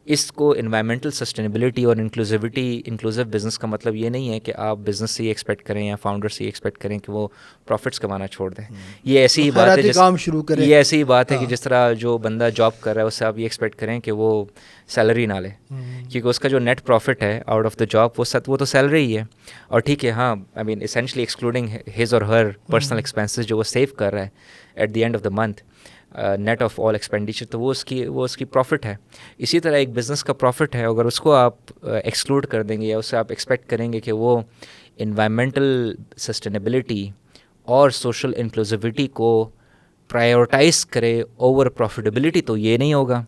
इसको environmental sustainability और inclusive business का मतलब ये नहीं है कि आप business से ही expect करें या founder से ही expect करें कि वो profits कमाना छोड़ दें। ये ऐसी ही बात है काम शुरू करें। ये ऐसी ही बात है कि जिस तरह जो बंदा जॉब कर रहा है उससे आप ये expect करें कि वो सैलरी ना ले, क्योंकि उसका जो नेट प्रॉफिट है आउट ऑफ द जॉब वो तो सैलरी ही है। और ठीक है, हाँ, I mean essentially excluding his और हर पर्सनल एक्सपेंसेस जो वो सेव कर रहा है at the end of the month, net of all expenditure, तो वो उसकी प्रॉफिट है। इसी तरह एक बिज़नेस का प्रॉफिट है, अगर उसको आप एक्सक्लूड कर देंगे या उससे आप एक्सपेक्ट करेंगे कि वो इन्वायरमेंटल सस्टेनेबिलिटी और सोशल इंक्लूसिविटी को प्रायोरिटाइज करे ओवर प्रॉफिटेबिलिटी, तो ये नहीं होगा।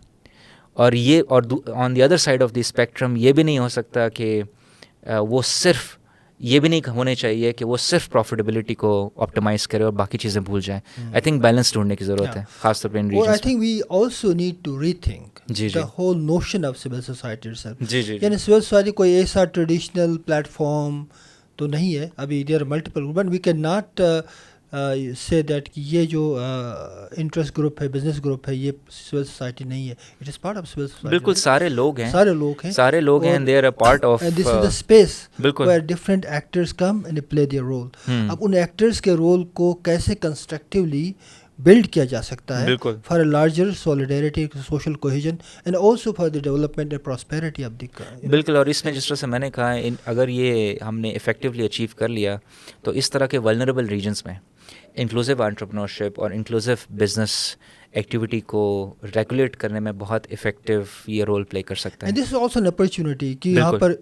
और on the other side of the spectrum ये भी नहीं हो सकता कि वो सिर्फ ये भी नहीं होने चाहिए कि वो सिर्फ प्रॉफिटेबिलिटी को ऑप्टिमाइज करे और बाकी चीज़ें भूल जाए। आई थिंक बैलेंस ढूंढने की ज़रूरत है, खासतौर पे इन रीजन्स में। I think we also need to rethink the whole notion of civil society itself. यानी सिविल सोसाइटी कोई ऐसा ट्रेडिशनल प्लेटफॉर्म तो नहीं है, अभी there are multiple, but we can not say that कि ये जो इंटरेस्ट ग्रुप है, बिजनेस ग्रुप है, ये सिविल सोसाइटी नहीं है, it is part of civil society. बिल्कुल, सारे लोग हैं and they are a part of this is the space बिल्कुल where different actors come and play their role. अब उन एक्टर्स के रोल को कैसे कंस्ट्रक्टिवली बिल्ड किया जा सकता है for a larger solidarity, social cohesion and also for the development and prosperity of the. बिल्कुल, और इसमें जिस तरह से मैंने कहा, अगर ये हमने इफेक्टिवली अचीव कर लिया तो इस तरह के वल्नरेबल रीजन्स में इंक्लूसिव एंटरप्रेन्योरशिप और इंक्लूसिव बिजनेस एक्टिविटी को रेगुलेट करने में बहुत इफेक्टिव ये रोल प्ले कर सकता है। This is also an opportunity कि यहाँ पर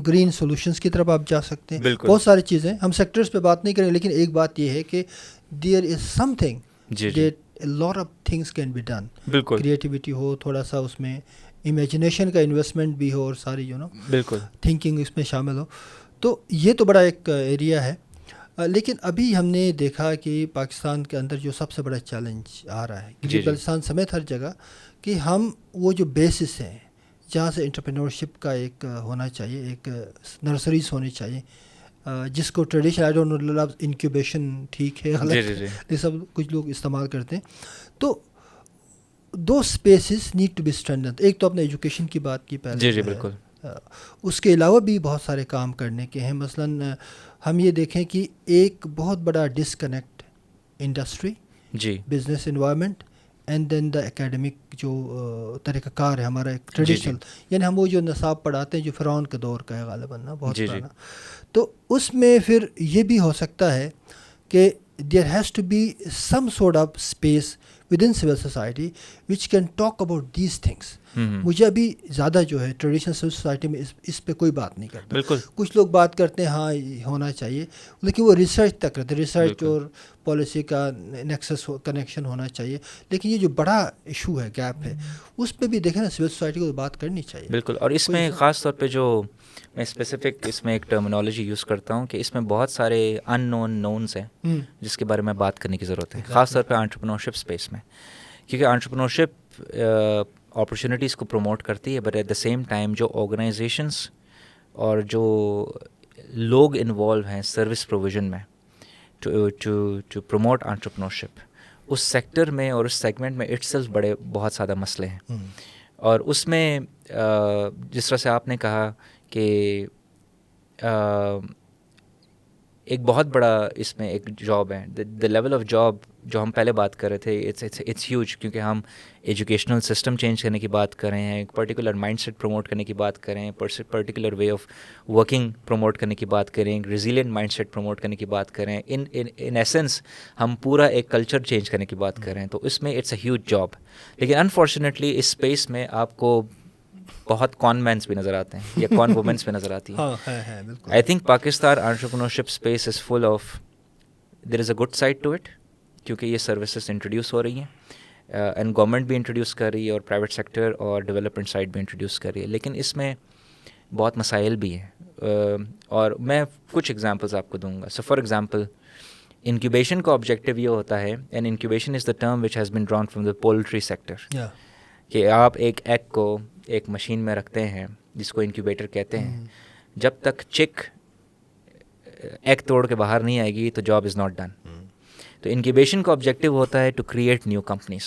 ग्रीन सॉल्यूशंस की तरफ आप जा सकते हैं। बहुत सारी चीज़ें, हम सेक्टर्स पे बात नहीं करेंगे, लेकिन एक बात ये है कि there is something that a lot of things can be done। बिल्कुल, क्रिएटिविटी हो, थोड़ा सा उसमें इमेजिनेशन का इन्वेस्टमेंट भी हो और सारी बिल्कुल थिंकिंग इसमें शामिल हो, तो ये तो बड़ा एक एरिया है। लेकिन अभी हमने देखा कि पाकिस्तान के अंदर जो सबसे बड़ा चैलेंज आ रहा है, कि बलूचिस्तान समेत हर जगह, कि हम वो जो बेसिस हैं जहाँ से एंटरप्रेन्योरशिप का एक होना चाहिए, एक नर्सरीज होनी चाहिए, जिसको ट्रेडिशनल, आई डोंट नो लफ्ज़ इंक्यूबेशन ठीक है गलत, ये सब कुछ लोग इस्तेमाल करते हैं। तो दो स्पेसेस नीड टू बी स्ट्रेंथन्ड। एक तो अपने एजुकेशन की बात की पहले, जी बिल्कुल, उसके अलावा भी बहुत सारे काम करने के हैं। मसलन हम ये देखें कि एक बहुत बड़ा disconnect industry, business environment and then the academic जो तरीक़ाकार है हमारा एक ट्रेडिशनल, यानी हम वो जो नसाब पढ़ाते हैं जो फ़िरौन के दौर का है गालिबन ना, बहुत पुराना, तो उसमें फिर ये भी हो सकता है कि there has to be some sort of space within civil society which can talk about these things। मुझे अभी ज़्यादा जो है ट्रेडिशनल सिविल सोसाइटी में इस पे कोई बात नहीं करता। बिल्कुल। कुछ लोग बात करते हैं हाँ होना चाहिए, लेकिन वो रिसर्च तक रहते, रिसर्च और पॉलिसी का कनेक्शन होना चाहिए। लेकिन ये जो बड़ा इशू है, गैप है, उस पर भी देखें ना, सिविल सोसाइटी को बात करनी चाहिए। बिल्कुल। और इसमें ख़ास तौर पे जो मैं स्पेसिफिक इसमें एक टर्मिनोलॉजी यूज़ करता हूँ कि इसमें बहुत सारे अननोन नोन्स हैं जिसके बारे में बात करने की ज़रूरत है, ख़ास तौर पे एंटरप्रेन्योरशिप स्पेस में, क्योंकि एंटरप्रेन्योरशिप अपॉर्चुनिटीज़ को प्रमोट करती है, but at the same time जो ऑर्गेनाइजेशंस और जो लोग इन्वॉल्व हैं सर्विस प्रोविज़न में टू प्रमोट एंटरप्रेन्योरशिप, उस सेक्टर में और उस सेगमेंट में इटसेल्फ बड़े बहुत ज़्यादा मसले हैं। और उसमें जिस तरह से आपने कहा कि एक बहुत बड़ा इसमें एक जॉब है, द लेवल ऑफ जॉब जो हम पहले बात कर रहे थे, इट्स ह्यूज, क्योंकि हम एजुकेशनल सिस्टम चेंज करने की बात कर रहे हैं, एक पर्टिकुलर माइंडसेट प्रमोट करने की बात कर रहे हैं, particular way of working promote करने की बात करें, एक रेजिलिएंट माइंडसेट प्रमोट करने की बात करें, इन एसेंस हम पूरा एक कल्चर चेंज करने की बात कर रहे हैं। तो इसमें इट्स अ ह्यूज जॉब, लेकिन अनफॉर्चुनेटली इस स्पेस में आपको बहुत कॉन मैंस भी नज़र आते हैं या कॉन वुमेंस भी नज़र आती हैं। I think Pakistan entrepreneurship space is full of, there is a good side to it, क्योंकि ये सर्विसेज इंट्रोड्यूस हो रही हैं एंड गवर्नमेंट भी इंट्रोड्यूस कर रही है और प्राइवेट सेक्टर और डेवलपमेंट साइड भी इंट्रोड्यूस कर रही है, लेकिन इसमें बहुत मसाइल भी हैं। और मैं कुछ एग्जांपल्स आपको दूंगा। सो फॉर एग्जांपल, इंक्यूबेशन का ऑब्जेक्टिव ये होता है, and incubation is the term which has been drawn from the poultry sector, कि आप एक एग को एक मशीन में रखते हैं जिसको इंक्यूबेटर कहते हैं, जब तक चिक एग तोड़ के बाहर नहीं आएगी तो जॉब इज़ नॉट डन। तो इंक्यूबेशन का ऑब्जेक्टिव होता है टू क्रिएट न्यू कंपनीज।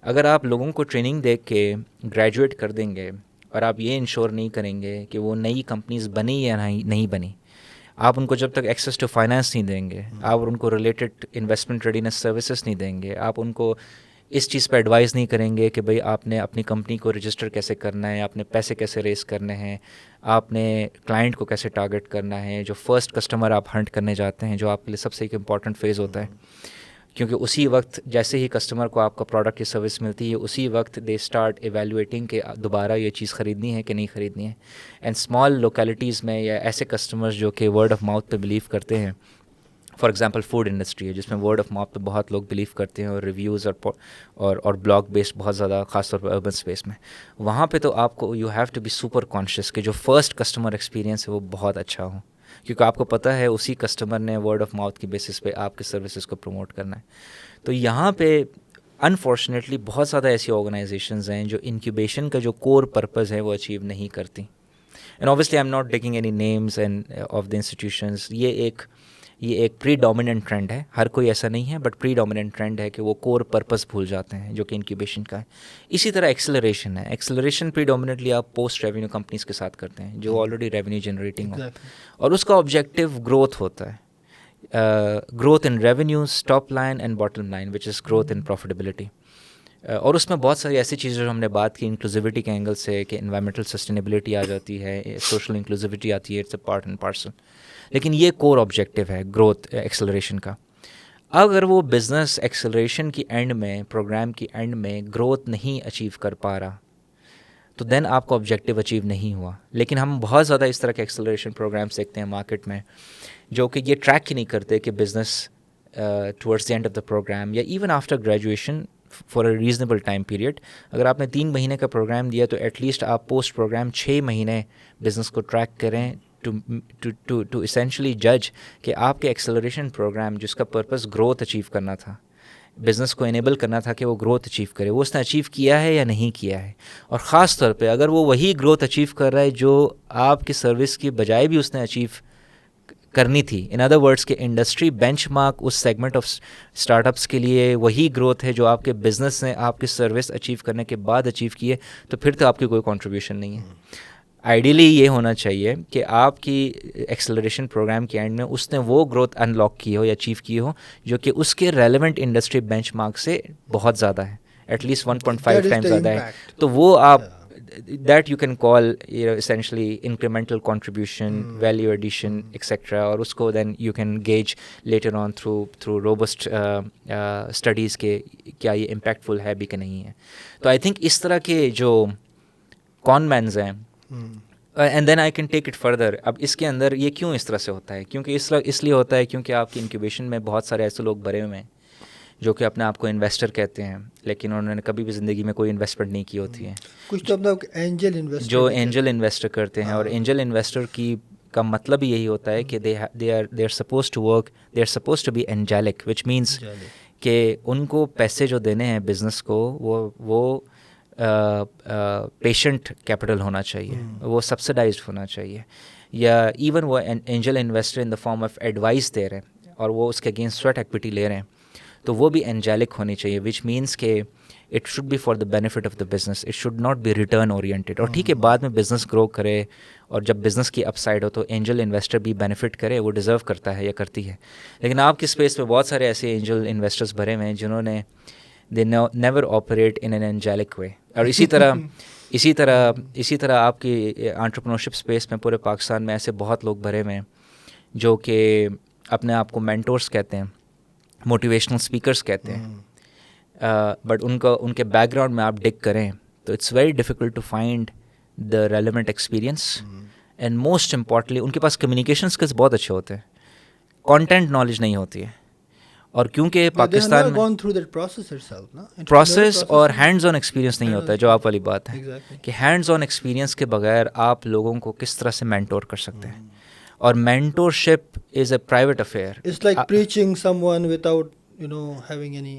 अगर आप लोगों को ट्रेनिंग दे के ग्रेजुएट कर देंगे और आप ये इंश्योर नहीं करेंगे कि वो नई कंपनीज बनी या नहीं बनी, आप उनको जब तक एक्सेस टू फाइनेंस नहीं देंगे, आप उनको रिलेटेड इन्वेस्टमेंट रेडीनेस सर्विसेज नहीं देंगे, आप उनको इस चीज़ पर एडवाइस नहीं करेंगे कि भाई आपने अपनी कंपनी को रजिस्टर कैसे करना है, आपने पैसे कैसे रेस करने हैं, आपने क्लाइंट को कैसे टारगेट करना है, जो फर्स्ट कस्टमर आप हंट करने जाते हैं, जो आपके लिए सबसे एक इम्पॉर्टेंट फेज़ होता है, क्योंकि उसी वक्त जैसे ही कस्टमर को आपका प्रोडक्ट की सर्विस मिलती है, उसी वक्त दे स्टार्ट एवेल्युएटिंग कि दोबारा ये चीज़ ख़रीदनी है कि नहीं ख़रीदनी है। एंड स्मॉल लोकेलिटीज़ में या ऐसे कस्टमर्स जो कि वर्ड ऑफ माउथ पे बिलीव करते हैं, फॉर एग्जांपल फूड इंडस्ट्री है जिसमें वर्ड ऑफ माउथ पे बहुत लोग बिलीव करते हैं और रिव्यूज़ और ब्लॉग बेस्ड बहुत ज़्यादा, खासतौर पर अर्बन स्पेस में, वहाँ पे तो आपको you have to be super conscious कि जो फर्स्ट कस्टमर एक्सपीरियंस है वो बहुत अच्छा हो, क्योंकि आपको पता है उसी कस्टमर ने वर्ड ऑफ माउथ की बेसिस पे आपके सर्विसेज को प्रमोट करना है। तो यहाँ पे अनफॉर्चुनेटली बहुत ज़्यादा ऐसी ऑर्गेनाइजेशंस हैं जो इंक्यूबेशन का जो कोर पर्पज़ है वो अचीव नहीं करती। And obviously I am not taking any names and of the institutions, ये एक प्रीडोमिनेंट ट्रेंड है, हर कोई ऐसा नहीं है, बट प्रीडोमिनेंट ट्रेंड है कि वो कोर पर्पस भूल जाते हैं जो कि इंक्यूबेशन का है। इसी तरह एक्सेलरेशन है, एक्सेलरेशन प्रीडोमिनेटली आप पोस्ट रेवेन्यू कंपनीज के साथ करते हैं जो ऑलरेडी रेवेन्यू जनरेटिंग हो, और उसका ऑब्जेक्टिव ग्रोथ होता है, growth in revenues, top line and bottom line, which is growth in profitability. और उसमें बहुत सारी ऐसी चीज़ें जो हमने बात की इंक्लूसिविटी के एंगल से, कि एनवायरमेंटल सस्टेनेबिलिटी आ जाती है, सोशल इंक्लूसिविटी आती है, it's a part and parcel. लेकिन ये कोर ऑब्जेक्टिव है ग्रोथ एक्सेलरेशन का। अगर वो बिज़नेस एक्सेलरेशन की एंड में, प्रोग्राम की एंड में ग्रोथ नहीं अचीव कर पा रहा, तो देन आपका ऑब्जेक्टिव अचीव नहीं हुआ। लेकिन हम बहुत ज़्यादा इस तरह के एक्सेलरेशन प्रोग्राम्स देखते हैं मार्केट में जो कि ये ट्रैक ही नहीं करते कि business towards the end of the program या even after graduation for a reasonable time period, अगर आपने 3 महीने का प्रोग्राम दिया तो एटलीस्ट आप पोस्ट प्रोग्राम 6 महीने बिज़नेस को ट्रैक करें टू इसेंशली जज कि आपके एक्सेलरेशन प्रोग्राम जिसका पर्पस ग्रोथ अचीव करना था, बिज़नेस को इनेबल करना था कि वो ग्रोथ अचीव करे, वो उसने अचीव किया है या नहीं किया है। और ख़ास तौर पे अगर वो वही ग्रोथ अचीव कर रहा है जो आपकी सर्विस की बजाय भी उसने अचीव करनी थी, इन अदर वर्ड्स के इंडस्ट्री बेंचमार्क उस सेगमेंट ऑफ स्टार्टअप्स के लिए वही ग्रोथ है जो आपके बिज़नेस ने आपकी सर्विस अचीव करने के बाद अचीव की है, तो फिर तो आपकी कोई कंट्रीब्यूशन नहीं है। आइडियली ये होना चाहिए कि आपकी एक्सेलरेशन प्रोग्राम के एंड में उसने वो ग्रोथ अनलॉक की हो या अचीव की हो जो कि उसके रेलेवेंट इंडस्ट्री बेंचमार्क से बहुत ज़्यादा है, एटलीस्ट 1.5 टाइम्स ज़्यादा है, तो वो आप that you can call essentially incremental contribution, value addition, etc. और उसको then you can gauge later on through robust studies के क्या ये impactful है भी कि नहीं है. तो I think इस तरह के जो conmans हैं, and then I can take it further. अब इसके अंदर ये क्यों इस तरह से होता है? क्योंकि इसलिए होता है क्योंकि आपकी इंक्यूबेशन में बहुत सारे ऐसे लोग भरे हुए हैं जो कि अपने आप को इन्वेस्टर कहते हैं, लेकिन उन्होंने कभी भी ज़िंदगी में कोई इन्वेस्टमेंट नहीं की होती है. कुछ तो अपना एंजल इन्वेस्टर जो एंजल इन्वेस्टर करते हैं, और एंजल इन्वेस्टर की का मतलब ही यही होता है कि they are suppose to work, they are suppose to be angelic, which means कि उनको पैसे जो देने हैं बिज़नेस को वो पेशेंट कैपिटल होना चाहिए, वो सब्सिडाइज्ड होना चाहिए, या इवन वो angel investor in the form of advice दे रहे हैं और वो उसके अगेंस्ट स्वेट एक्विटी ले रहे हैं, तो वो भी एंजेलिक होनी चाहिए, विच मीन्स के it should be for the benefit of the business, it should not be return oriented. और ठीक है, बाद में बिज़नेस ग्रो करे और जब बिज़नेस की अपसाइड हो तो एंजल इन्वेस्टर भी बेनिफिट करे, वो डिज़र्व करता है या करती है. लेकिन आपकी स्पेस में बहुत सारे ऐसे एंजल इन्वेस्टर्स भरे हुए हैं जिन्होंने they never operate in an angelic way. और इसी तरह आपकी एंटरप्रेन्योरशिप स्पेस में पूरे पाकिस्तान में ऐसे बहुत लोग भरे हुए हैं जो कि अपने आप को मेंटोर्स कहते हैं, मोटिवेशनल स्पीकर्स कहते हैं, बट उनके बैकग्राउंड में आप डिग करें तो it's very difficult to find the relevant experience, and most importantly उनके पास कम्युनिकेशन स्किल्स बहुत अच्छे होते हैं, कंटेंट नॉलेज नहीं होती है. और क्योंकि पाकिस्तान में प्रोसेस और हैंड्स ऑन एक्सपीरियंस नहीं होता है, जो आप वाली बात है कि हैंड्स ऑन एक्सपीरियंस के बगैर आप लोगों को किस तरह से मेंटोर कर सकते हैं. और mentorship is a private affair. It's like preaching someone without having any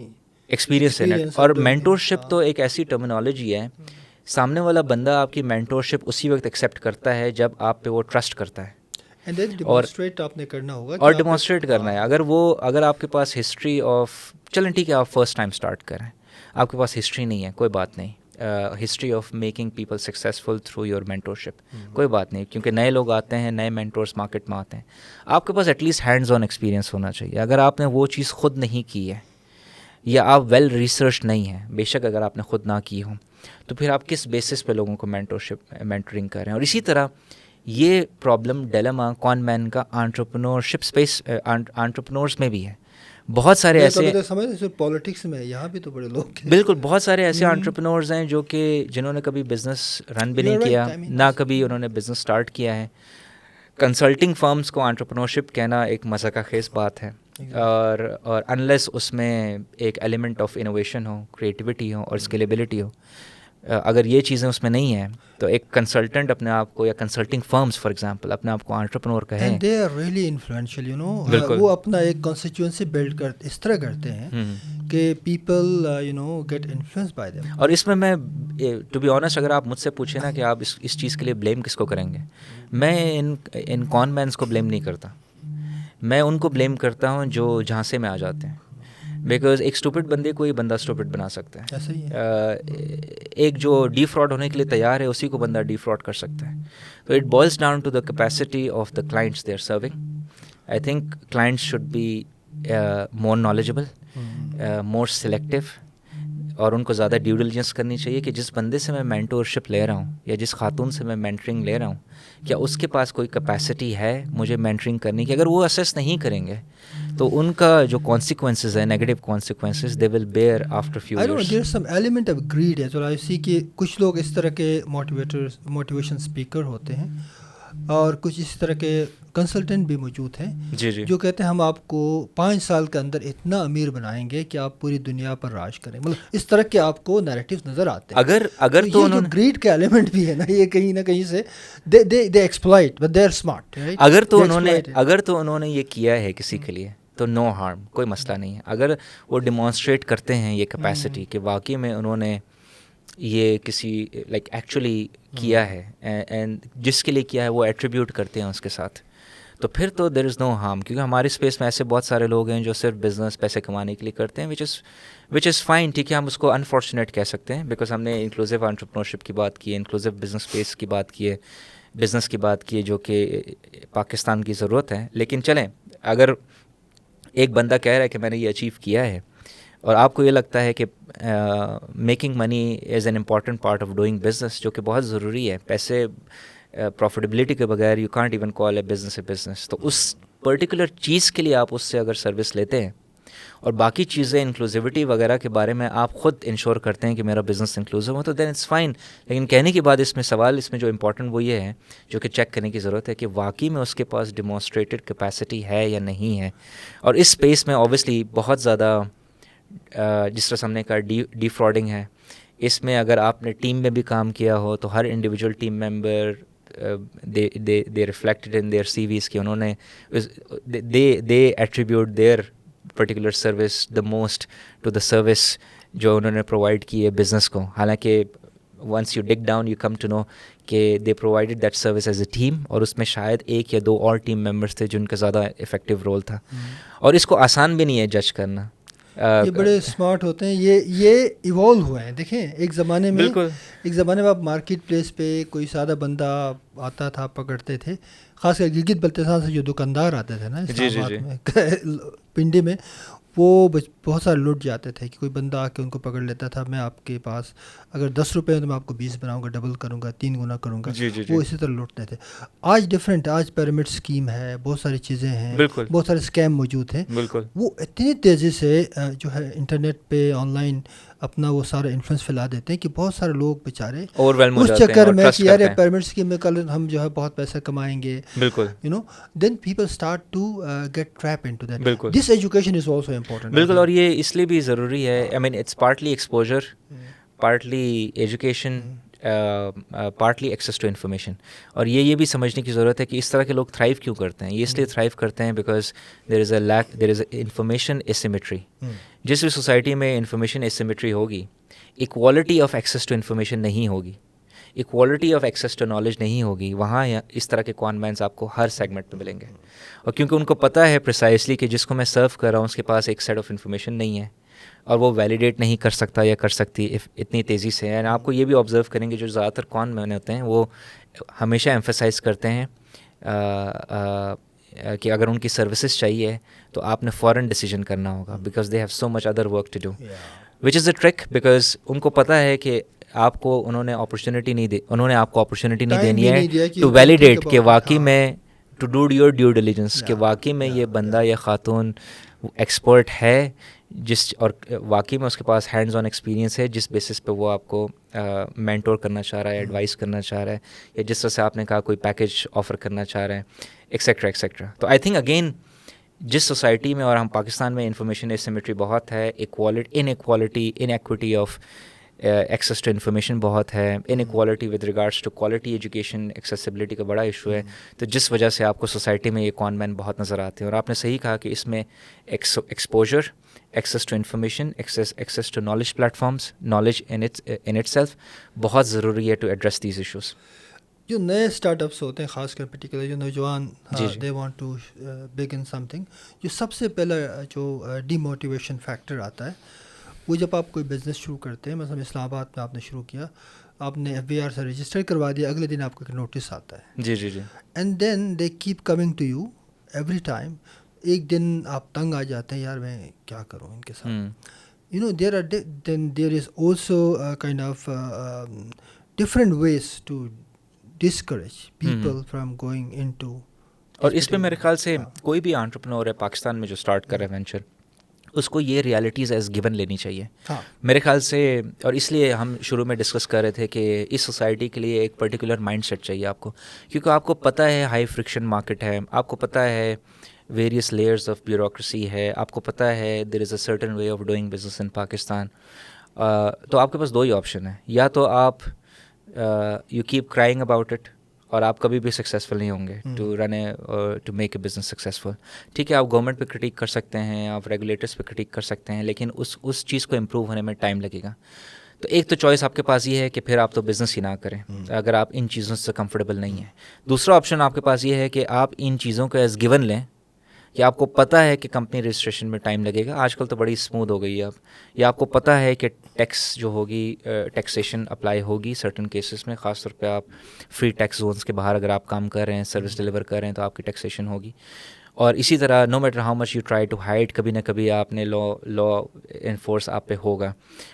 experience in it. और मेंटोरशिप तो एक ऐसी टर्मिनोलॉजी है, सामने वाला बंदा आपकी मेंटोरशिप उसी वक्त एक्सेप्ट करता है जब आप पे वो ट्रस्ट करता है, डेमोन्स्ट्रेट आपने करना होगा और डेमोन्स्ट्रेट करना है. अगर आपके पास हिस्ट्री ऑफ, चलें ठीक है आप फर्स्ट टाइम स्टार्ट करें, आपके पास हिस्ट्री नहीं है, कोई बात नहीं, history of making people successful through your mentorship, कोई बात नहीं, क्योंकि नए लोग आते हैं, नए मेंटोर्स मार्केट में आते हैं, आपके पास एटलीस्ट हैंड्स ऑन एक्सपीरियंस होना चाहिए. अगर आपने वो चीज़ खुद नहीं की है या आप वेल रिसर्च नहीं है, बेशक अगर आपने खुद ना की हो, तो फिर आप किस बेसिस पे लोगों को मेंटरिंग कर रहे हैं. और इसी तरह ये प्रॉब्लम डिलेमा कॉनमैन का एंटरप्रेन्योरशिप स्पेस एंटरप्रेन्योर्स में भी है. बहुत सारे ऐसे समझ पॉलिटिक्स में यहाँ भी तो बड़े लोग हैं. बिल्कुल, बहुत सारे ऐसे एंटरप्रेन्योर्स हैं जो कि जिन्होंने कभी बिजनेस रन भी नहीं किया, ना कभी उन्होंने बिजनेस स्टार्ट किया है. कंसल्टिंग फर्म्स को एंटरप्रेन्योरशिप कहना एक मज़ाक़ खेज़ बात है. और अनलेस उसमें एक एलिमेंट ऑफ इनोवेशन हो, क्रिएटिविटी हो और स्केलेबिलिटी हो, अगर ये चीज़ें उसमें नहीं हैं तो एक कंसल्टेंट अपने आप को, या कंसल्टिंग फर्म्स फॉर एग्जांपल अपने आप को एंटरप्रेन्योर कहें, दे आर रियली इन्फ्लुएंशियल, वो अपना एक कॉन्स्टिट्यूएंसी बिल्ड कर इस तरह करते हैं कि people get influenced by them. और इसमें मैं टू बी ऑनेस्ट, अगर आप मुझसे पूछे ना कि आप इस चीज़ के लिए ब्लेम किसको करेंगे, मैं इन कॉनमैन्स को ब्लेम नहीं करता, मैं उनको ब्लेम करता हूँ जो झांसे में आ जाते हैं. बिकॉज एक स्टूपिड बंदे को ही बंदा स्टूपिड बना सकता है. ऐसा ही है. एक जो डिफ्रॉड होने के लिए तैयार है उसी को बंदा डिफ्रॉड कर सकता है. तो it boils down to the capacity of the clients they are serving. I think clients should be more knowledgeable, more selective, और उनको ज़्यादा ड्यू डिलिजेंस करनी चाहिए कि जिस बंदे से मैं मेंटोरशिप ले रहा हूँ या जिस खातून से मैं मेंटरिंग ले रहा हूँ, क्या उसके पास कोई कैपेसिटी है मुझे मेंटरिंग करने की. अगर वो असेस नहीं करेंगे तो उनका जो कॉन्सिक्वेंसेस है, negative consequences, they will bear after few years. I know there is some element of greed है. तो आई सी कि कुछ लोग इस तरह के मोटिवेशन स्पीकर होते हैं और कुछ इस तरह के कंसल्टेंट भी मौजूद हैं जी, जो कहते हैं हम आपको 5 साल के अंदर इतना अमीर बनाएंगे कि आप पूरी दुनिया पर राज करें. मतलब इस तरह के आपको नैरेटिव्स नज़र आते हैं. अगर तो उन्होंने ग्रीड का एलिमेंट भी है ना, ये कहीं ना कहीं से they exploit, but they are smart, right. अगर तो उन्होंने ये किया है किसी के लिए तो नो हार्म, कोई मसला नहीं है. अगर वो डिमॉन्स्ट्रेट करते हैं ये कैपेसिटी कि वाकई में उन्होंने ये किसी लाइक एक्चुअली किया है एंड जिसके लिए किया है वो एट्रीब्यूट करते हैं उसके साथ, तो फिर तो देयर इज़ नो हार्म. क्योंकि हमारे स्पेस में ऐसे बहुत सारे लोग हैं जो सिर्फ बिजनेस पैसे कमाने के लिए करते हैं, विच इज़ फाइन. ठीक है, हम उसको अनफॉर्चुनेट कह सकते हैं बिकॉज हमने इंक्लूसिव एंटरप्रेन्योरशिप की बात की है, इंक्लूसिव बिजनेस स्पेस की बात की है, बिज़नेस की बात की है, जो कि पाकिस्तान की ज़रूरत है. लेकिन चलें, अगर एक बंदा कह रहा है कि मैंने ये अचीव किया है और आपको ये लगता है कि making money is an important part of doing business, जो कि बहुत ज़रूरी है। पैसे प्रॉफिटेबिलिटी के बगैर you can't even call A business. तो उस पर्टिकुलर चीज़ के लिए आप उससे अगर सर्विस लेते हैं और बाकी चीज़ें इंक्लूसिविटी वगैरह के बारे में आप ख़ुद इंश्योर करते हैं कि मेरा बिज़नेस इंक्लूसिव हो, तो देन इट्स फाइन। लेकिन कहने की बात इसमें सवाल इसमें जो इम्पोर्टेंट वो ये है, जो कि चेक करने की ज़रूरत है कि वाकई में उसके पास डिमॉन्स्ट्रेटेड कैपेसिटी है या नहीं है। और इस स्पेस में ऑब्वियसली बहुत ज़्यादा जिस तरह से हमने कहा डिफ्रॉडिंग है। इसमें अगर आपने टीम में भी काम किया हो तो हर individual team member they reflected in their CVs कि उन्होंने they attribute their particular service the most to the service जो उन्होंने प्रोवाइड की है बिज़नेस को। हालांकि once you dig down you come to know कि they provided that service as a team, और उसमें शायद एक या दो और टीम मेंबर्स थे जिनका ज़्यादा इफेक्टिव रोल था। और इसको आसान भी नहीं है जज करना। ये बड़े स्मार्ट होते हैं, ये इवॉल्व हुए हैं। देखें एक ज़माने में आप मार्केट प्लेस पे कोई सादा बंदा आता था, पकड़ते थे, ख़ासकर गिलगित बल्तिस्तान से जो दुकानदार आते थे ना इस्लामाबाद में पिंडी में, वो बहुत सारे लुट जाते थे कि कोई बंदा आके उनको पकड़ लेता था, मैं आपके पास अगर 10 रुपये हैं तो मैं आपको 20 बनाऊंगा, डबल करूंगा, 3 गुना करूंगा। वो इसी तरह लुटते थे। आज डिफरेंट, आज पिरामिड स्कीम है, बहुत सारी चीज़ें हैं, बहुत सारे स्कैम मौजूद हैं। वो इतनी तेज़ी से जो है इंटरनेट पे ऑनलाइन अपना वो सारा इन्फ्लुएंस फैला देते हैं कि बहुत सारे लोग बेचारे उस चक्कर में कि यार पिरामिड स्कीम में कल हम जो है बहुत पैसा कमाएंगे, you know, then people start to get trap into that. This education is also important. बिल्कुल, और ये इसलिए भी ज़रूरी है। I mean it's partly exposure, partly education, partly access to information. और ये भी समझने की ज़रूरत है कि इस तरह के लोग थ्राइव क्यों करते हैं। ये इसलिए थ्राइव करते हैं because there is information asymmetry. जिस भी सोसाइटी में इंफॉर्मेशन एसिमेट्री होगी, equality of access to information नहीं होगी, equality of access to knowledge नहीं होगी, वहाँ इस तरह के कॉनमेंट्स आपको हर सेगमेंट में मिलेंगे। और क्योंकि उनको पता है प्रिसाइसली कि जिसको मैं सर्व कर रहा हूँ उसके पास एक सेट ऑफ इन्फॉर्मेशन नहीं है और वो वैलिडेट नहीं कर सकता या कर सकती इतनी तेज़ी से। एंड आपको ये भी ऑब्ज़र्व करेंगे जो ज़्यादातर कॉन मैन होते हैं वो हमेशा एम्फेसाइज करते हैं कि अगर उनकी सर्विसेज चाहिए तो आपने फ़ौरन डिसीजन करना होगा, because they have so much other work to do, which is a trick. Because उनको पता है कि आपको उन्होंने आपको अपॉर्चुनिटी नहीं देनी है टू वैलिडेट कि वाकई में to do your due diligence, कि वाकई में ये बंदा या खातून एक्सपर्ट है और वाकई में उसके पास हैंड्स ऑन एक्सपीरियंस है जिस बेसिस पे वो आपको मेंटोर करना चाह रहा है, एडवाइस करना चाह रहा है, या जिस तरह से आपने कहा कोई पैकेज ऑफ़र करना चाह रहा है, एक्सेट्रा एक्सेट्रा। तो आई थिंक अगेन जिस सोसाइटी में, और हम पाकिस्तान में इंफॉर्मेशन एसिमेट्री बहुत है, inequality of access to information बहुत है, inequality with regards to quality education, accessibility का बड़ा इशू है। तो जिस वजह से आपको सोसाइटी में ये कॉनमैन बहुत नज़र आते हैं। और आपने सही कहा कि इसमें exposure, access to information, access to knowledge platforms, knowledge in itself बहुत ज़रूरी है टू एड्रेस दीज इशूज़। जो नए स्टार्टअप्स होते हैं, ख़ासकर पर्टिकुलर जो नौजवान they want to begin something, जो सबसे पहला जो डीमोटिवेशन फैक्टर आता है वो जब आप कोई बिज़नेस शुरू करते हैं, मतलब इस्लामाबाद में आपने शुरू किया, आपने FBR से रजिस्टर करवा दिया, अगले दिन आपको एक नोटिस आता है। जी, and then they keep coming to you every time. एक दिन आप तंग आ जाते हैं, यार मैं क्या करूँ इनके साथ। You know there is also kind of different ways to discourage people from going into. और इस पे मेरे ख्याल से कोई भी एंटरप्रेन्योर है पाकिस्तान में जो स्टार्ट कर रहा है वेंचर, उसको ये रियलिटीज़ एज गिवन लेनी चाहिए मेरे ख्याल से। और इसलिए हम शुरू में डिस्कस कर रहे थे कि इस सोसाइटी के लिए एक पर्टिकुलर माइंडसेट चाहिए आपको, क्योंकि आपको पता है हाई फ्रिक्शन मार्केट है, आपको पता है वेरियस लेयर्स ऑफ ब्यूरोक्रेसी है, आपको पता है there is a certain way of doing business in Pakistan. तो आपके पास दो ही ऑप्शन है, या तो आप you keep crying about it और आप कभी भी सक्सेसफुल नहीं होंगे to make a business successful. ठीक है, आप गवर्नमेंट पे क्रिटिक कर सकते हैं, आप रेगुलेटर्स पे क्रिटिक कर सकते हैं, लेकिन उस चीज़ को इम्प्रूव होने में टाइम लगेगा। तो एक तो चॉइस आपके पास ये है कि फिर आप तो बिज़नेस ही ना करें अगर आप इन चीज़ों से कंफर्टेबल नहीं हैं। दूसरा ऑप्शन आपके पास ये है कि आप इन चीज़ों को एज गिवन लें कि आपको पता है कि कंपनी रजिस्ट्रेशन में टाइम लगेगा, आजकल तो बड़ी स्मूथ हो गई है अब, या आपको पता है कि टैक्स जो होगी, टैक्सेशन अप्लाई होगी सर्टन केसेस में, ख़ास तौर पे आप फ्री टैक्स जोन्स के बाहर अगर आप काम कर रहे हैं, सर्विस डिलीवर कर रहे हैं, तो आपकी टैक्सेशन होगी। और इसी तरह no matter how much you try to hide, कभी ना कभी आपने लॉ इन्फोर्स आप पे होगा।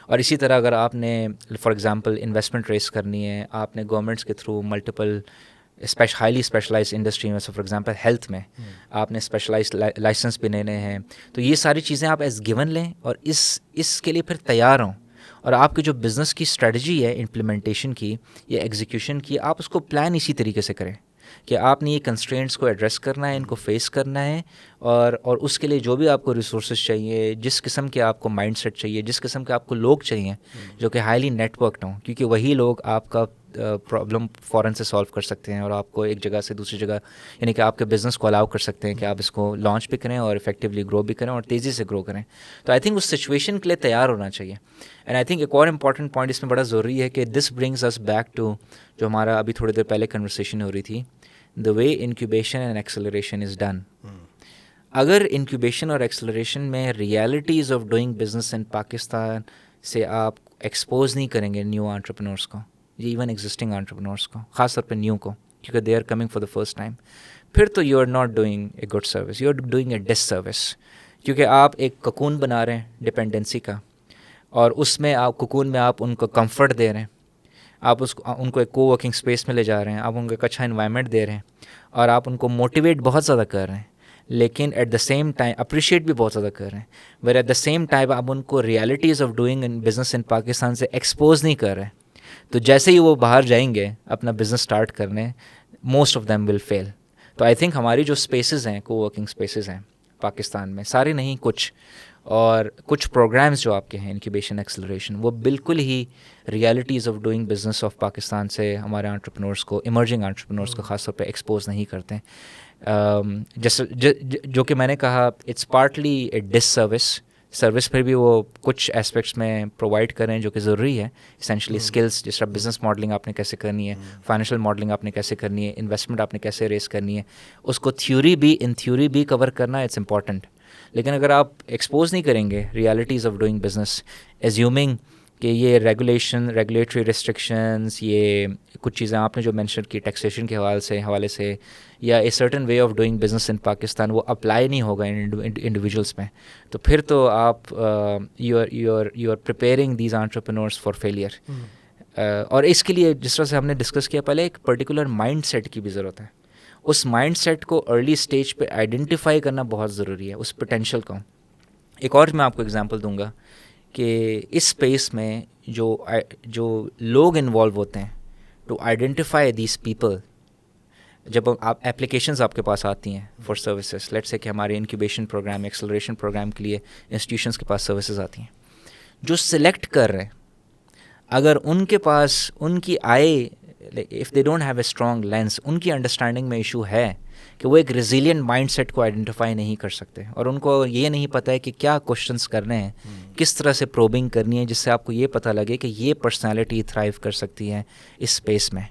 और इसी तरह अगर आपने फॉर एग्जांपल इन्वेस्टमेंट रेस करनी है, आपने गवर्नमेंट्स के through multiple highly specialize industry में, फॉर एग्जांपल हेल्थ में आपने स्पेशलाइज लाइसेंस भी लेने हैं, तो ये सारी चीज़ें आप एज गिवन लें और इसके लिए फिर तैयार हों। और आपकी जो बिज़नेस की स्ट्रेटजी है इम्प्लीमेंटेशन की या एग्जीक्यूशन की, आप उसको प्लान इसी तरीके से करें कि आपने ये कंस्ट्रेंट्स को एड्रेस करना है, इनको फेस करना है, और उसके लिए जो भी आपको रिसोर्सेज चाहिए, जिस किस्म के आपको माइंडसेट चाहिए, जिस किस्म के आपको लोग चाहिए जो कि हाईली नेटवर्कड हों, क्योंकि वही लोग आपका प्रॉब्लम फ़ौरन से सॉल्व कर सकते हैं और आपको एक जगह से दूसरी जगह, यानी कि आपके बिज़नेस को अलाउ कर सकते हैं कि आप इसको लॉन्च भी करें और इफेक्टिवली ग्रो भी करें और तेज़ी से ग्रो करें। तो आई थिंक उस सिचुएशन के लिए तैयार होना चाहिए। एंड आई थिंक एक और इम्पॉर्टेंट पॉइंट इसमें बड़ा ज़रूरी है कि this brings us back to जो हमारा अभी थोड़ी देर पहले कन्वर्सेशन हो रही थी, the way incubation and acceleration is done. अगर इंक्यूबेशन और एक्सेलरेशन में realities of doing business in Pakistan से आप एक्सपोज नहीं करेंगे न्यू एंटरप्रेन्योर्स को, ये इवन एग्जिस्टिंग एंटरप्रेन्योर्स को, ख़ास तौर पे न्यू को, क्योंकि they are coming for the first time, फिर तो you are not doing a good service, you are doing a disservice. क्योंकि आप एक ककून बना रहे हैं डिपेंडेंसी का, और उसमें आप ककून में आप उनको कंफर्ट दे रहे हैं, आप उनको एक को वर्किंग स्पेस में ले जा रहे हैं, आप उनको एक अच्छा इन्वायरमेंट दे रहे हैं और आप उनको मोटिवेट बहुत ज़्यादा कर रहे हैं, लेकिन eight the same time appreciate भी बहुत ज़्यादा कर रहे हैं, but at the same time आप उनको realities of doing in business in Pakistan से एक्सपोज नहीं कर रहे। तो जैसे ही वो बाहर जाएंगे अपना बिज़नेस स्टार्ट करने, most of them will fail. तो आई थिंक हमारी जो स्पेसेस हैं, को वर्किंग स्पेसेस हैं पाकिस्तान में, सारे नहीं कुछ, और कुछ प्रोग्राम्स जो आपके हैं इंक्यूबेशन एक्सेलरेशन, वो बिल्कुल ही realities of doing business of Pakistan से हमारे एंटरप्रेन्योर्स को, इमर्जिंग एंटरप्रेन्योर्स को ख़ास तौर पे एक्सपोज नहीं करते हैं। जैसे जो कि मैंने कहा, it's partly A disservice, service फिर भी वो कुछ एस्पेक्ट्स में प्रोवाइड करें जो कि ज़रूरी है, इसेंशली स्किल्स, जिस तरह बिज़नेस मॉडलिंग आपने कैसे करनी है, फाइनेंशियल मॉडलिंग आपने कैसे करनी है, इन्वेस्टमेंट आपने कैसे रेस करनी है, उसको इन थ्योरी भी कवर करना इट्स इंपॉर्टेंट। लेकिन अगर आप एक्सपोज नहीं करेंगे realities of doing business, assuming कि ये रेगुलेटरी रिस्ट्रिक्शंस, ये कुछ चीज़ें आपने जो मेंशन की टैक्सेशन के हवाले से या a certain way of doing business in Pakistan, वो अप्लाई नहीं होगा इंडिविजुअल्स में, तो फिर तो आप you are preparing these entrepreneurs for failure. और इसके लिए जिस तरह से हमने डिस्कस किया पहले, एक पर्टिकुलर माइंड सेट की भी ज़रूरत है। उस माइंड सेट को अर्ली स्टेज पे आइडेंटिफाई करना बहुत ज़रूरी है, उस पोटेंशियल को। एक और मैं आपको एग्जांपल दूंगा कि इस स्पेस में जो लोग इन्वॉल्व होते हैं टू आइडेंटिफाई दीज पीपल, जब आप एप्लीकेशंस आपके पास आती हैं फॉर सर्विसेज, लेट्स से कि हमारे इंक्यूबेशन प्रोग्राम, एक्सेलरेशन प्रोग्राम के लिए इंस्टीट्यूशंस के पास सर्विसेज आती हैं, जो सिलेक्ट कर रहे हैं, अगर उनके पास उनकी if they don't have a strong lens, उनकी अंडरस्टैंडिंग में इशू है कि वो एक रेजिलिएंट माइंडसेट को आइडेंटिफाई नहीं कर सकते, और उनको ये नहीं पता है कि क्या क्वेश्चंस करने हैं, किस तरह से प्रोबिंग करनी है, जिससे आपको ये पता लगे कि ये पर्सनालिटी थ्राइव कर सकती है इस स्पेस में,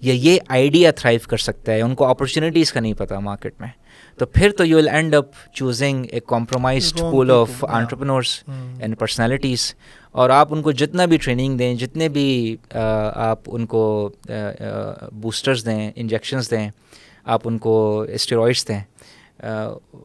या ये आइडिया थ्राइव कर सकता है, उनको अपॉर्चुनिटीज़ का नहीं पता मार्केट में, तो फिर तो you will and up choosing a compromised pool of entrepreneurs and personalities. और आप उनको जितना भी ट्रेनिंग दें, जितने भी आप उनको बूस्टर्स दें, इंजेक्शंस दें, आप उनको स्टेरॉइड्स दें,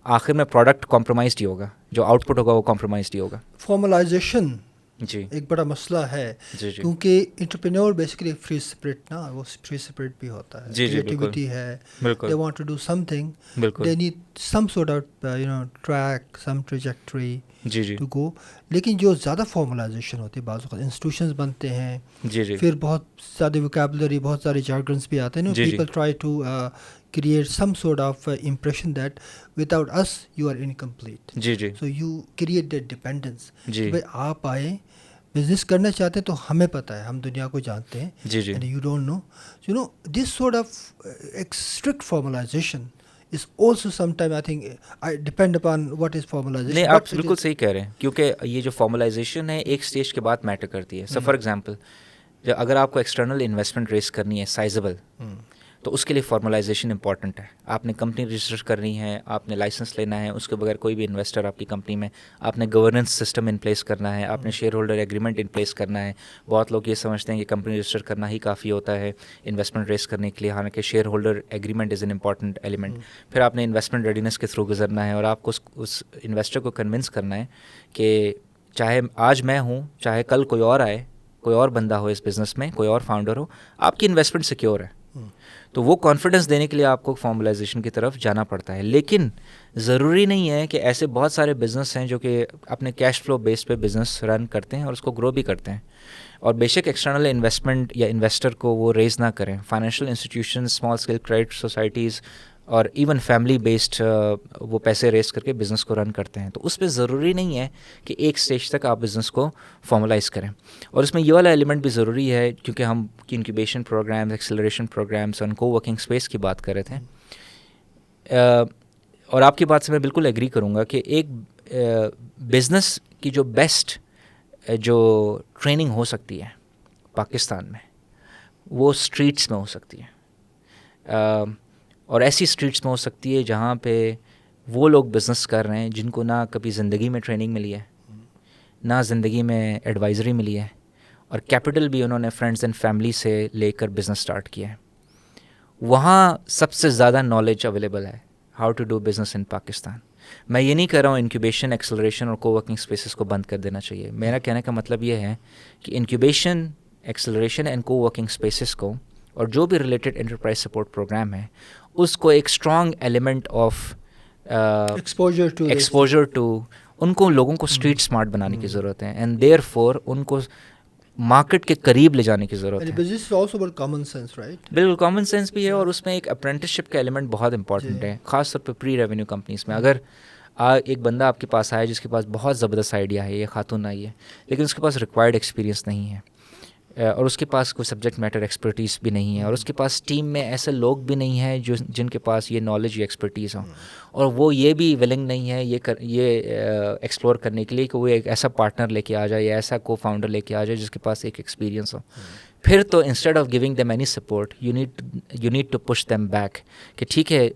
आखिर में प्रोडक्ट कॉम्प्रोमाइज़ड ही होगा, जो आउटपुट होगा वो कॉम्प्रोमाइज़ड ही होगा। फॉर्मलाइजेशन जी एक बड़ा मसला है, क्योंकि इंटरप्रेन्योर बेसिकली फ्री स्पिरिट ना, वो फ्री स्पिरिट भी होता है, क्रिएटिविटी है, they want to do something, they need some sort of track, some trajectory to go. लेकिन जो ज़्यादा फॉर्मलाइजेशन होती है, बाज़ इंस्टीट्यूशंस बनते हैं, फिर बहुत ज़्यादा वोकैबुलरी, बहुत सारे जार्गन्स भी आते हैं, people try to create some sort of impression that without us you are incomplete. So you create that dependence. भाई आप आए बिजनेस करना चाहते हैं तो हमें पता है, हम दुनिया को जानते हैं, and you don't know. So, you know, this sort of strict formalization is also sometimes I think I depend upon what is formalization. नहीं, आप बिल्कुल सही कह रहे हैं, क्योंकि ये जो फॉर्मलाइजेशन है एक स्टेज के बाद मैटर करती है। सो फॉर एग्जांपल, अगर आपको एक्सटर्नल इन्वेस्टमेंट रेस करनी है साइजेबल, तो उसके लिए फॉर्मलाइजेशन इंपॉर्टेंट है। आपने कंपनी रजिस्टर करनी है, आपने लाइसेंस लेना है, उसके बगैर कोई भी इन्वेस्टर आपकी कंपनी में, आपने गवर्नेंस सिस्टम इन प्लेस करना है, आपने share holder agreement in place करना है। बहुत लोग ये समझते हैं कि कंपनी रजिस्टर करना ही काफ़ी होता है इन्वेस्टमेंट रेस करने के लिए, हालांकि share holder agreement is an important element. फिर आपने इन्वेस्टमेंट रेडीनेस के थ्रू गुजरना है और आपको उस इन्वेस्टर को कन्विंस करना है कि चाहे आज मैं हूँ, चाहे कल कोई और आए, कोई और बंदा हो इस बिज़नेस में, कोई और फाउंडर हो, आपकी इन्वेस्टमेंट सिक्योर है। तो वो कॉन्फिडेंस देने के लिए आपको फॉर्मलाइजेशन की तरफ जाना पड़ता है। लेकिन ज़रूरी नहीं है कि ऐसे बहुत सारे बिज़नेस हैं जो कि अपने कैश फ्लो बेस पे बिज़नेस रन करते हैं और उसको ग्रो भी करते हैं, और बेशक एक्सटर्नल इन्वेस्टमेंट या इन्वेस्टर को वो रेज़ ना करें। Financial institution, small scale credit societies और इवन फैमिली बेस्ड वो पैसे रेस करके बिज़नेस को रन करते हैं। तो उस पर ज़रूरी नहीं है कि एक स्टेज तक आप बिज़नेस को फॉर्मलाइज़ करें। और इसमें ये वाला एलिमेंट भी ज़रूरी है, क्योंकि हम इंक्यूबेशन प्रोग्राम्स, एक्सेलरेशन प्रोग्राम्स और को वर्किंग स्पेस की बात कर रहे थे। और आपकी बात से मैं बिल्कुल एग्री करूँगा कि एक बिज़नेस की जो बेस्ट जो ट्रेनिंग हो सकती है पाकिस्तान में, वो स्ट्रीट्स में हो सकती है। और ऐसी स्ट्रीट्स में हो सकती है जहाँ पे वो लोग बिज़नेस कर रहे हैं जिनको ना कभी ज़िंदगी में ट्रेनिंग मिली है, ना ज़िंदगी में एडवाइज़री मिली है, और कैपिटल भी उन्होंने फ्रेंड्स एंड फैमिली से लेकर बिज़नेस स्टार्ट किया है। वहाँ सबसे ज़्यादा नॉलेज अवेलेबल है हाउ टू डू बिज़नेस इन पाकिस्तान। मैं ये नहीं कह रहा हूँ इंक्यूबेशन, एक्सेलरेशन और कोवर्किंग स्पेसेस को बंद कर देना चाहिए। मेरा कहने का मतलब ये है कि incubation, acceleration and coworking spaces को और जो भी रिलेटेड एंटरप्राइज सपोर्ट प्रोग्राम है उसको एक strong element of exposure to उनको लोगों को स्ट्रीट स्मार्ट बनाने की ज़रूरत है, एंड देयरफॉर उनको मार्केट के करीब ले जाने की ज़रूरत है। बिल्कुल कॉमन सेंस भी है, और उसमें एक अप्रेंटिसशिप का एलिमेंट बहुत इंपॉर्टेंट है, ख़ास तौर पे प्री रेवेन्यू कंपनीज़ में। अगर एक बंदा आपके पास आया जिसके पास बहुत ज़बरदस्त आइडिया है, ये खातून आई है, लेकिन उसके पास रिक्वायर्ड एक्सपीरियंस नहीं है, और उसके पास कोई सब्जेक्ट मैटर एक्सपर्टीज़ भी नहीं है, और उसके पास टीम में ऐसे लोग भी नहीं हैं जो जिनके पास ये नॉलेज या एक्सपर्टीज़ हो, और वो ये भी विलिंग नहीं है ये एक्सप्लोर करने के लिए कि वो एक ऐसा पार्टनर लेके आ जाए या ऐसा को फाउंडर लेके आ जाए जिसके पास एक एक्सपीरियंस हो। फिर तो instead of giving them any support, you need to push them back कि ठीक है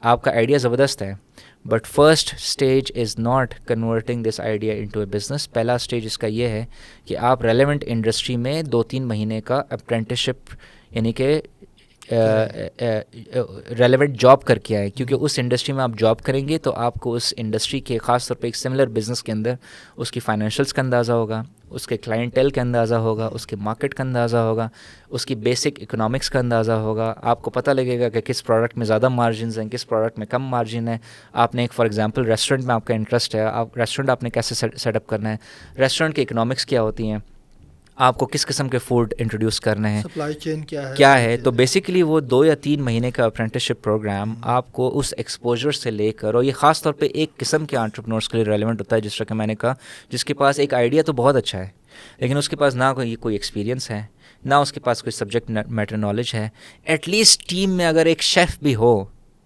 आपका आइडिया ज़बरदस्त है, but first stage is not converting this idea into a business. पहला स्टेज इसका ये है कि आप रेलेवेंट इंडस्ट्री में 2-3 महीने का अप्रेंटिसशिप यानी कि रेलेवेंट जॉब करके आए, क्योंकि उस इंडस्ट्री में आप जॉब करेंगे तो आपको उस इंडस्ट्री के ख़ास तौर पे एक सिमिलर बिज़नेस के अंदर उसकी फाइनेंशियल्स का अंदाज़ा होगा, उसके क्लाइंटेल का अंदाज़ा होगा, उसके मार्केट का अंदाज़ा होगा, उसकी बेसिक इकोनॉमिक्स का अंदाज़ा होगा। आपको पता लगेगा कि किस प्रोडक्ट में ज़्यादा मार्जिन हैं, किस प्रोडक्ट में कम मार्जिन है। आपने एक फॉर एग्जांपल रेस्टोरेंट में आपका इंटरेस्ट है, आप रेस्टोरेंट आपने कैसे सेटअप करना है, रेस्टोरेंट की इकोनॉमिक्स क्या होती हैं, आपको किस किस्म के फूड इंट्रोड्यूस करने हैं, सप्लाई चेन क्या है। तो बेसिकली वो 2 या 3 महीने का अप्रेंटिसशिप प्रोग्राम आपको उस एक्सपोजर से लेकर, और ये ख़ास तौर पे एक किस्म के एंटरप्रेन्योर्स के लिए रेलेवेंट होता है, जिस तरह का मैंने कहा, जिसके पास एक आइडिया तो बहुत अच्छा है लेकिन उसके पास ना कोई एक्सपीरियंस है, ना उसके पास कोई सब्जेक्ट मैटर नॉलेज है। एटलीस्ट टीम में अगर एक शेफ़ भी हो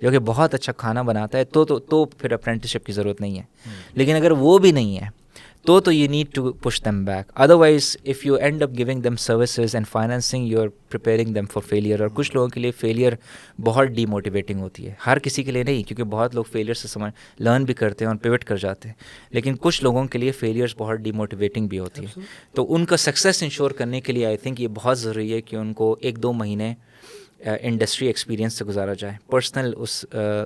जो कि बहुत अच्छा खाना बनाता है तो फिर अप्रेंटिसशिप की ज़रूरत नहीं है। लेकिन अगर वो भी नहीं है तो you need to push them back. Otherwise, if you end up giving them services and financing, you're preparing them for failure. और कुछ लोगों के लिए फेलियर बहुत डीमोटिवेटिंग होती है, हर किसी के लिए नहीं, क्योंकि बहुत लोग फेलियर से लर्न भी करते हैं और पिवट कर जाते हैं, लेकिन कुछ लोगों के लिए फेलियर्स बहुत डीमोटिवेटिंग भी होती है। तो उनका सक्सेस इंश्योर करने के लिए आई थिंक ये बहुत ज़रूरी है कि उनको 1-2 महीने इंडस्ट्री एक्सपीरियंस से गुजारा जाए, पर्सनल उस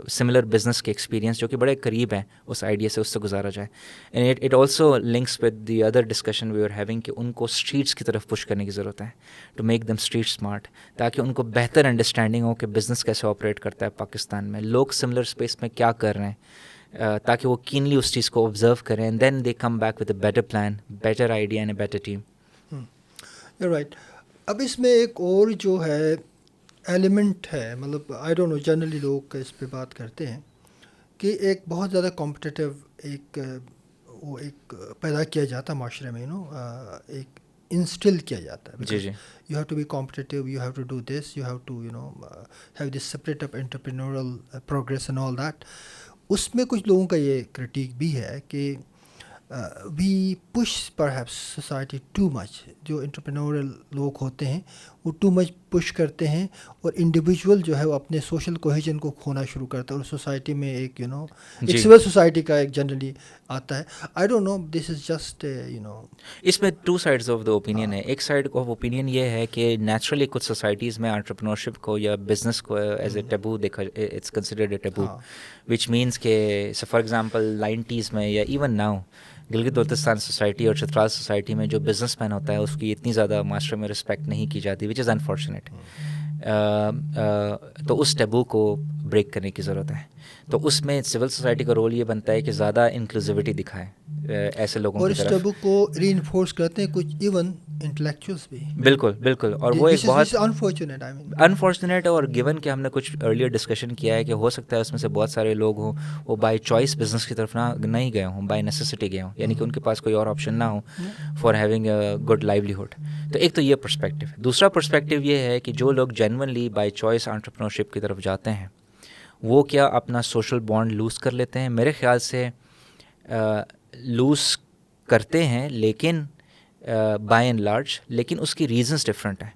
सिमिलर बिजनेस के एक्सपीरियंस जो कि बड़े करीब हैं उस आइडिया से, उससे गुजारा जाए। And it also links with the other discussion we are having कि उनको स्ट्रीट्स की तरफ पुश करने की ज़रूरत है, to make them street smart, ताकि उनको बेहतर अंडरस्टैंडिंग हो कि बिज़नेस कैसे ऑपरेट करता है पाकिस्तान में, लोग सिमिलर स्पेस में क्या कर रहे हैं, ताकि वो कीनली उस चीज़ को ऑब्जर्व करें, and then they come back with a better plan, better idea and a better team. Right. अब इसमें एक और जो है एलिमेंट है, मतलब आई डोंट नो, जनरली लोग इस पे बात करते हैं कि एक बहुत ज़्यादा कॉम्पिटिटिव एक पैदा किया जाता है माशरे में, एक इंस्टिल किया जाता है। जी जी, you have to be competitive, you have to do this, you have to have this separate of entrepreneurial progress and all that. उसमें कुछ लोगों का ये क्रिटिक भी है कि we push perhaps society too much. जो एंटरप्रेन्योरल लोग होते हैं वो टू मच पुश करते हैं और इंडिविजुअल जो है वो अपने सोशल कोहेजन को खोना शुरू करता है और सोसाइटी में एक एक जी। सिविल सोसाइटी का एक जनरली आता है. I don't know, this is just इसमें two sides of the opinion है. एक साइड ऑफ ओपिनियन ये है कि नेचुरली कुछ सोसाइटीज़ में एंटरप्रेन्योरशिप को या बिजनेस को एज ए टैबू देखा, it's considered a taboo, which means के फॉर एग्जांपल 90s में या even now Gilgit Baltistan society और चित्राल सोसाइटी में जो बिजनेसमैन होता है उसकी इतनी ज़्यादा मास्टर में रिस्पेक्ट नहीं की जाती, विच इज़ अनफॉर्चुनेट. तो उस टैबू को ब्रेक करने की ज़रूरत है. तो उसमें सिविल सोसाइटी का रोल ये बनता है कि ज़्यादा इंक्लूसिविटी दिखाएं ऐसे लोगों और की इस तरफ. टैबू को रीइंफोर्स करते हैं कुछ इवन इंटेलेक्चुअल्स भी. बिल्कुल बिल्कुल. और वो एक बहुत अनफॉर्चुनेट, आई मीन अनफॉर्चुनेट है. और गिवन कि हमने कुछ अर्लियर डिस्कशन किया है कि हो सकता है उसमें से बहुत सारे लोग हों वो बाय चॉइस बिजनेस की तरफ नहीं गए हों, बाय नेसेसिटी गए हों, यानी कि उनके पास कोई और ऑप्शन ना हो for having a good livelihood. तो एक तो ये पर्सपेक्टिव है. दूसरा पर्सपेक्टिव ये है कि जो लोग जेन्युइनली बाय चॉइस एंटरप्रेन्योरशिप की तरफ जाते हैं वो क्या अपना सोशल बॉन्ड लूज़ कर लेते हैं? मेरे ख्याल से लूज़ करते हैं, लेकिन बाय एंड लार्ज, लेकिन उसकी रीजंस डिफरेंट है.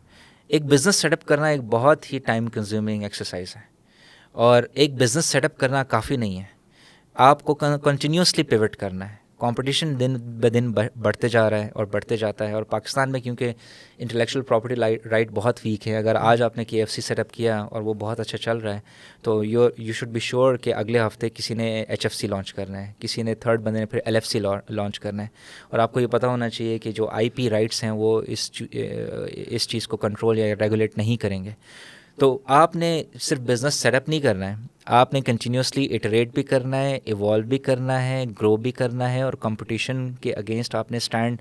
एक बिज़नेस सेटअप करना एक बहुत ही टाइम कंज्यूमिंग एक्सरसाइज है और एक बिज़नेस सेटअप करना काफ़ी नहीं है. आपको कंटिन्यूसली पिवट करना है. कंपटीशन दिन ब दिन बढ़ते जा रहा है और बढ़ते जाता है. और पाकिस्तान में क्योंकि इंटेलेक्चुअल प्रॉपर्टी राइट बहुत वीक है, अगर आज आपने KFC सेटअप किया और वो बहुत अच्छा चल रहा है तो यू शुड बी श्योर कि अगले हफ्ते किसी ने HFC लॉन्च करना है, किसी ने थर्ड बंदे ने फिर LFC लॉन्च करना है. और आपको ये पता होना चाहिए कि जो IP राइट्स हैं वो इस चीज़ को कंट्रोल या रेगुलेट नहीं करेंगे. तो आपने सिर्फ बिज़नेस सेटअप नहीं करना है, आपने कंटिन्यूसली इटरेट भी करना है, इवॉल्व भी करना है, ग्रो भी करना है और कंपटीशन के अगेंस्ट आपने स्टैंड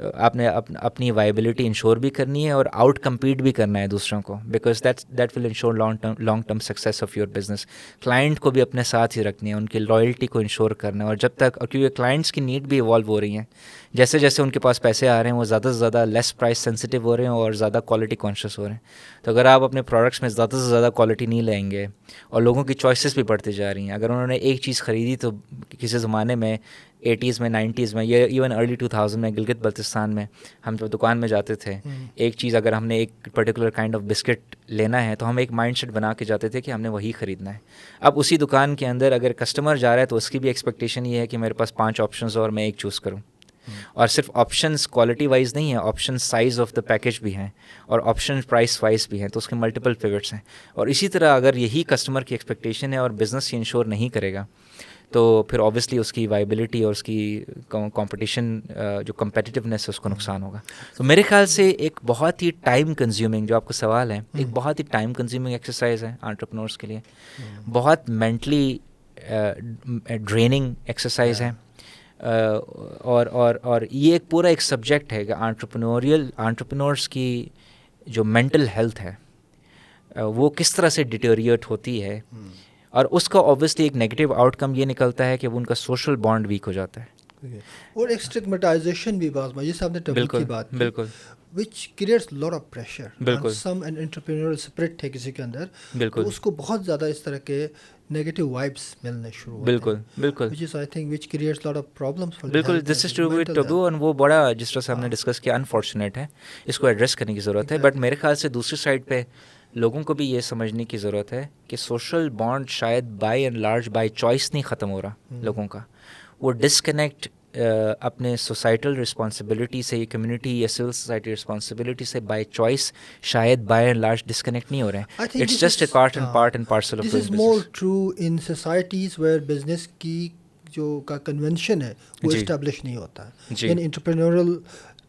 आपने अपनी वायबिलिटी इंश्योर भी करनी है और आउट कम्पीट भी करना है दूसरों को, because that will ensure long term success of your business. Client को भी अपने साथ ही रखनी है, उनकी लॉयल्टी को इंश्योर करना है. और जब तक, क्योंकि क्लाइंट्स की नीड भी इवॉल्व हो रही हैं, जैसे जैसे उनके पास पैसे आ रहे हैं वो ज़्यादा से ज़्यादा लेस प्राइस सेंसिटिव हो रहे हैं और ज़्यादा क्वालिटी कॉन्शियस हो रहे हैं. तो अगर आप अपने प्रोडक्ट्स में ज़्यादा से ज़्यादा क्वालिटी नहीं लेंगे और लोगों की चॉइसेस भी बढ़ती जा रही हैं, अगर उन्होंने एक चीज़ ख़रीदी तो किसी ज़माने में 80s में 90s में या इवन अर्ली 2000 में गिलगित बल्तिस्तान में हम जब दुकान में जाते थे, एक चीज़ अगर हमने एक पर्टिकुलर काइंड ऑफ बिस्किट लेना है तो हम एक माइंडसेट बना के जाते थे कि हमने वही ख़रीदना है. अब उसी दुकान के अंदर अगर कस्टमर जा रहा है तो उसकी भी एक्सपेक्टेशन ये है कि मेरे पास 5 ऑप्शंस और मैं एक चूज़ करूँ. और सिर्फ ऑप्शंस क्वालिटी वाइज नहीं है, option size of the package भी हैं और ऑप्शन प्राइस वाइज भी हैं, तो उसके मल्टीपल पिवट्स हैं. और इसी तरह अगर यही कस्टमर की एक्सपेक्टेशन है और बिज़नेस ये इंश्योर नहीं करेगा तो फिर ऑब्वियसली उसकी वायबिलिटी और उसकी कंपटीशन जो कम्पिटिटिवनेस है उसको नुकसान होगा. तो मेरे ख्याल से एक बहुत ही टाइम कंज्यूमिंग, जो आपका सवाल है, एक बहुत ही टाइम कंज्यूमिंग एक्सरसाइज है एंटरप्रेन्योर्स के लिए, बहुत मेंटली ड्रेनिंग एक्सरसाइज है. और ये एक पूरा एक सब्जेक्ट है कि एंटरप्रेन्योर्स की जो मेंटल हेल्थ है वो किस तरह से डिटेरिएट होती है. और उसका ऑब्वियसली एक नेगेटिव आउटकम ये निकलता है कि वो उनका सोशल बॉन्ड वीक हो जाता है. और एक स्टिग्मेटाइजेशन भी बात में, जैसे आपने टैबू की बात की, बिल्कुल, which creates lot of pressure. बिल्कुल. some an entrepreneurial spirit है किसी के अंदर, बिल्कुल, तो उसको बहुत ज़्यादा इस तरह के नेगेटिव वाइब्स मिलने शुरू होते बिल्कुल हैं. बिल्कुल which is I think which creates lot of problems for बिल्कुल. This is true with taboo. और वो बड़ा जिस तरह से हमने डिस्कस किया अनफॉर्चुनेट है, इसको एड्रेस करने की ज़रूरत है. बट मेरे ख्याल से दूसरी साइड पे लोगों को भी ये समझने की ज़रूरत है कि सोशल बॉन्ड शायद by and large by choice नहीं ख़त्म हो रहा लोगों का. वो डिसकनेक्ट अपने सोसाइटल रिस्पॉन्सिबिलिटी से, कम्युनिटी या सिविल सोसाइटी रिस्पॉन्सिबिलिटी से बाय चॉइस शायद बाय एंड लार्ज डिसकनेक्ट नहीं हो रहे हैं. It's just a part and parcel of this is more true in societies where business की जो का कन्वेंशन है वो इस्टेब्लिश नहीं होता है, यानी एंटरप्रेन्योरल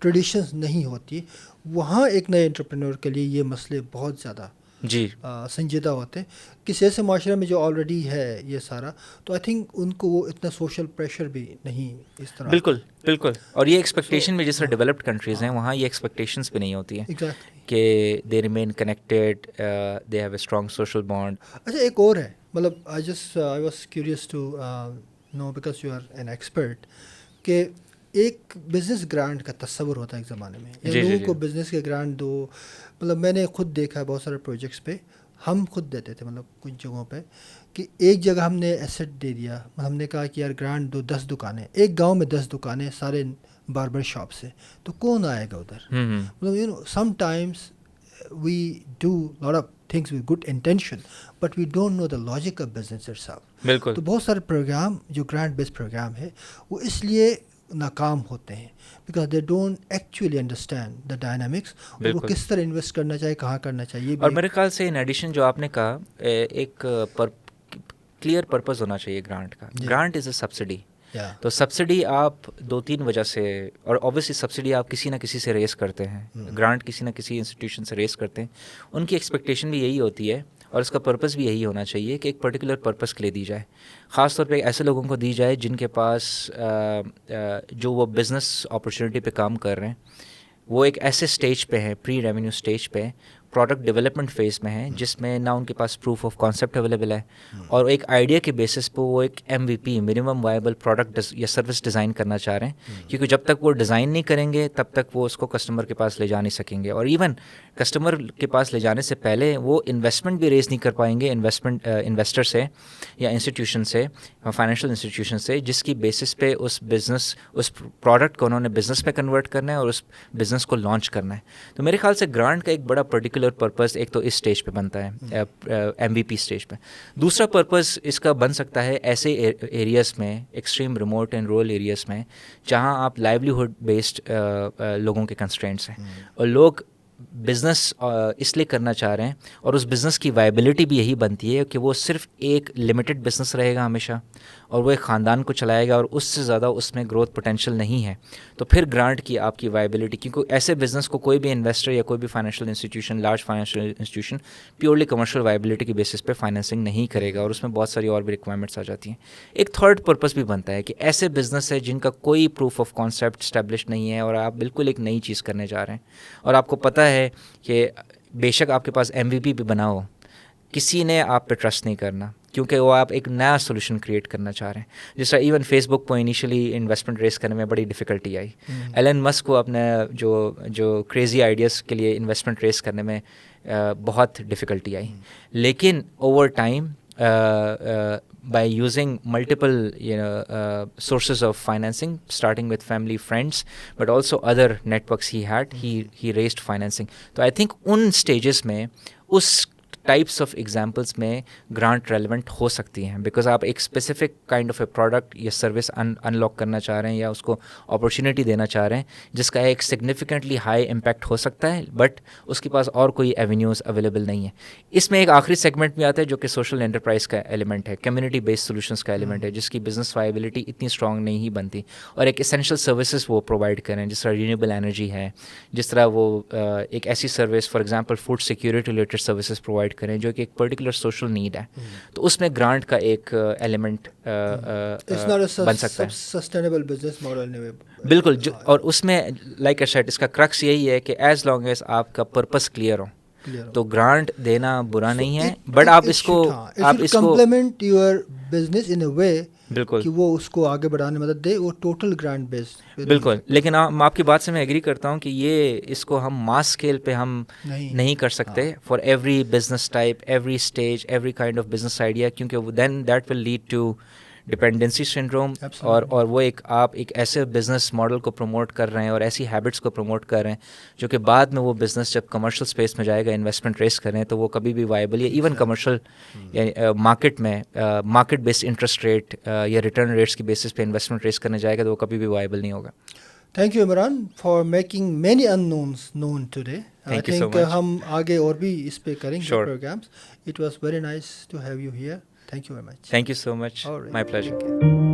ट्रेडिशंस नहीं होती. वहाँ एक नए एंटरप्रेन्योर के लिए ये मसले बहुत ज़्यादा संजीदा होते हैं. किसी ऐसे माशरे में जो ऑलरेडी है ये सारा, तो आई थिंक उनको वो इतना सोशल प्रेशर भी नहीं इस तरह. बिल्कुल बिल्कुल. और ये एक्सपेक्टेशन भी, जिस तरह डेवलप्ड कंट्रीज़ हैं वहाँ ये एक्सपेक्टेशंस भी नहीं होती हैं कि they remain connected, they have a strong social bond. अच्छा, एक और है, मतलब I was curious to know because you are an expert, कि एक बिज़नेस ग्रांट का तस्वुर होता है एक ज़माने में, या लोगों को बिज़नेस के ग्रांट दो. मतलब मैंने खुद देखा है बहुत सारे प्रोजेक्ट्स पे, हम खुद देते थे, मतलब कुछ जगहों पे, कि एक जगह हमने एसेट दे दिया, हमने कहा कि यार ग्रांट दो 10 दुकानें, एक गांव में 10 दुकानें, सारे बार्बर शॉप से, तो कौन आएगा उधर. मतलब sometimes we do a lot of things with good intention, but we don't know the logic of business itself. बिल्कुल. तो बहुत सारे प्रोग्राम जो ग्रांट बेस्ड प्रोग्राम है वो इसलिए नाकाम होते हैं because they don't actually understand the dynamics, और वो किस तरह इन्वेस्ट करना चाहिए, कहाँ करना चाहिए. और मेरे ख्याल से इन एडिशन जो आपने कहा, एक क्लियर पर्पस होना चाहिए ग्रांट का. Grant is a subsidy. तो सब्सिडी आप 2-3 वजह से, और ऑब्वियसली सब्सिडी आप किसी ना किसी से रेस करते हैं, ग्रांट किसी ना किसी इंस्टीट्यूशन से रेस करते हैं. उनकी एक्सपेक्टेशन भी यही होती है और इसका पर्पस भी यही होना चाहिए कि एक पर्टिकुलर पर्पस के लिए दी जाए. ख़ास तौर पे ऐसे लोगों को दी जाए जिनके पास जो वो बिज़नेस अपॉर्चुनिटी पे काम कर रहे हैं, वो एक ऐसे स्टेज पे हैं, प्री रेवेन्यू स्टेज पे, प्रोडक्ट डेवलपमेंट फेज़ में है, जिसमें ना उनके पास प्रूफ ऑफ कॉन्सेप्ट अवेलेबल है, और एक आइडिया के बेसिस पे वो एक MVP मिनिमम वायबल प्रोडक्ट या सर्विस डिज़ाइन करना चाह रहे हैं. क्योंकि जब तक वो डिज़ाइन नहीं करेंगे तब तक वो उसको कस्टमर के पास ले जा नहीं सकेंगे, और इवन कस्टमर के पास ले जाने से पहले वो इन्वेस्टमेंट भी रेज नहीं कर पाएंगे इन्वेस्टर से या इंस्टीट्यूशन से, फाइनेंशियल इंस्टीट्यूशन से, जिसकी बेसिस पे उस प्रोडक्ट को उन्होंने बिज़नेस में कन्वर्ट करना है और उस बिज़नेस को लॉन्च करना है. तो मेरे ख्याल से ग्रांट का एक बड़ा पर्टिकुलर पर्पस एक तो इस स्टेज पे बनता है, MVP स्टेज पे. दूसरा पर्पस इसका बन सकता है ऐसे एरियाज़ में, extreme remote and rural areas में, जहां आप लाइवलीहुड बेस्ड लोगों के कंस्ट्रेंट्स हैं, और लोग बिज़नेस इसलिए करना चाह रहे हैं, और उस बिज़नेस की वायबिलिटी भी यही बनती है कि वो सिर्फ एक लिमिटेड बिज़नेस रहेगा हमेशा, और वो एक ख़ानदान को चलाएगा, और उससे ज़्यादा उसमें ग्रोथ पोटेंशियल नहीं है. तो फिर ग्रांट की आपकी वायबिलिटी, क्योंकि ऐसे बिज़नेस को कोई भी इन्वेस्टर या कोई भी financial institution, large financial institution purely commercial viability की बेसिस पे फाइनेंसिंग नहीं करेगा, और उसमें बहुत सारी और भी रिक्वायरमेंट्स आ जाती हैं. एक थर्ड पर्पस भी बनता है कि ऐसे बिज़नेस है जिनका कोई प्रूफ ऑफ कॉन्सेप्ट स्टैब्लिश नहीं है, और आप बिल्कुल एक नई चीज़ करने जा रहे हैं, और आपको पता है कि बेशक आपके पास MVP भी बना हो, किसी ने आप पे ट्रस्ट नहीं करना, क्योंकि वो आप एक नया सोल्यूशन क्रिएट करना चाह रहे हैं. जिस तरह इवन फेसबुक को इनिशियली इन्वेस्टमेंट रेस करने में बड़ी डिफ़िकल्टी आई, एलन मस्क को अपने जो क्रेज़ी आइडियाज़ के लिए इन्वेस्टमेंट रेस करने में बहुत डिफ़िकल्टी आई. लेकिन over time by using multiple sources of financing, starting with family, friends, but also other networks he had, he raised financing. तो I think उन stages में, उस टाइप्स ऑफ एग्जाम्पल्स में ग्रांट रेलिवेंट हो सकती हैं, बिकॉज आप एक specific kind of A product या सर्विस अनलॉक करना चाह रहे हैं, या उसको अपॉर्चुनिटी देना चाह रहे हैं जिसका एक सिग्निफिकेंटली हाई इम्पैक्ट हो सकता है, बट उसके पास और कोई एवेन्यूज़ अवेलेबल नहीं है. इसमें एक आखिरी सेगमेंट भी आता है जो कि सोशल एंटरप्राइज का एलिमेंट है, कम्युनिटी बेस्ड सोल्यूशंस का एलिमेंट है, जिसकी बिजनेस वायबिलिटी इतनी स्ट्रॉन्ग नहीं ही बनती, और एक एसेंशियल सर्विसेज वो प्रोवाइड करें, जिस तरह रीन्यूएबल एनर्जी है, जिस तरह वो एक ऐसी service for example food security related services provide करें जो कि एक पर्टिकुलर सोशल नीड है. तो उसमें ग्रांट का एक एलिमेंट बन सकता है. सस्टेनेबल बिजनेस मॉडल बिल्कुल. और उसमें लाइक आई सेड, इसका क्रक्स यही है कि एज लॉन्ग एज आपका पर्पस क्लियर हो, तो ग्रांट देना बुरा नहीं है, बट आप इसको कम्प्लीमेंट योर बिजनेस इन अ वे, बिल्कुल, कि वो उसको आगे बढ़ाने में मदद दे, वो टोटल ग्रांट बेस्ड. बिल्कुल. लेकिन आपकी बात से मैं एग्री करता हूँ कि इसको हम मास स्केल पे हम नहीं कर सकते for every business type, every stage, every kind of business idea, क्योंकि then that will lead to dependency syndrome, और वो आप एक ऐसे बिजनेस मॉडल को प्रमोट कर रहे हैं और ऐसी हैबिट्स को प्रमोट कर रहे हैं जो कि बाद में वो बिजनेस जब कमर्शियल स्पेस में जाएगा, इन्वेस्टमेंट रेस करें, तो वो कभी भी वायबल, या इवन कमर्शियल मार्केट में मार्केट बेस्ड इंटरेस्ट रेट या रिटर्न रेट्स की बेसिस पे इन्वेस्टमेंट रेस करने जाएगा, तो वो कभी भी वायबल नहीं होगा. Thank you Imran for making many unknowns known today. I think हम आगे और भी इस पे करेंगे programs. It was very nice to have you here. Thank you very much. Thank you so much. All right. My pleasure.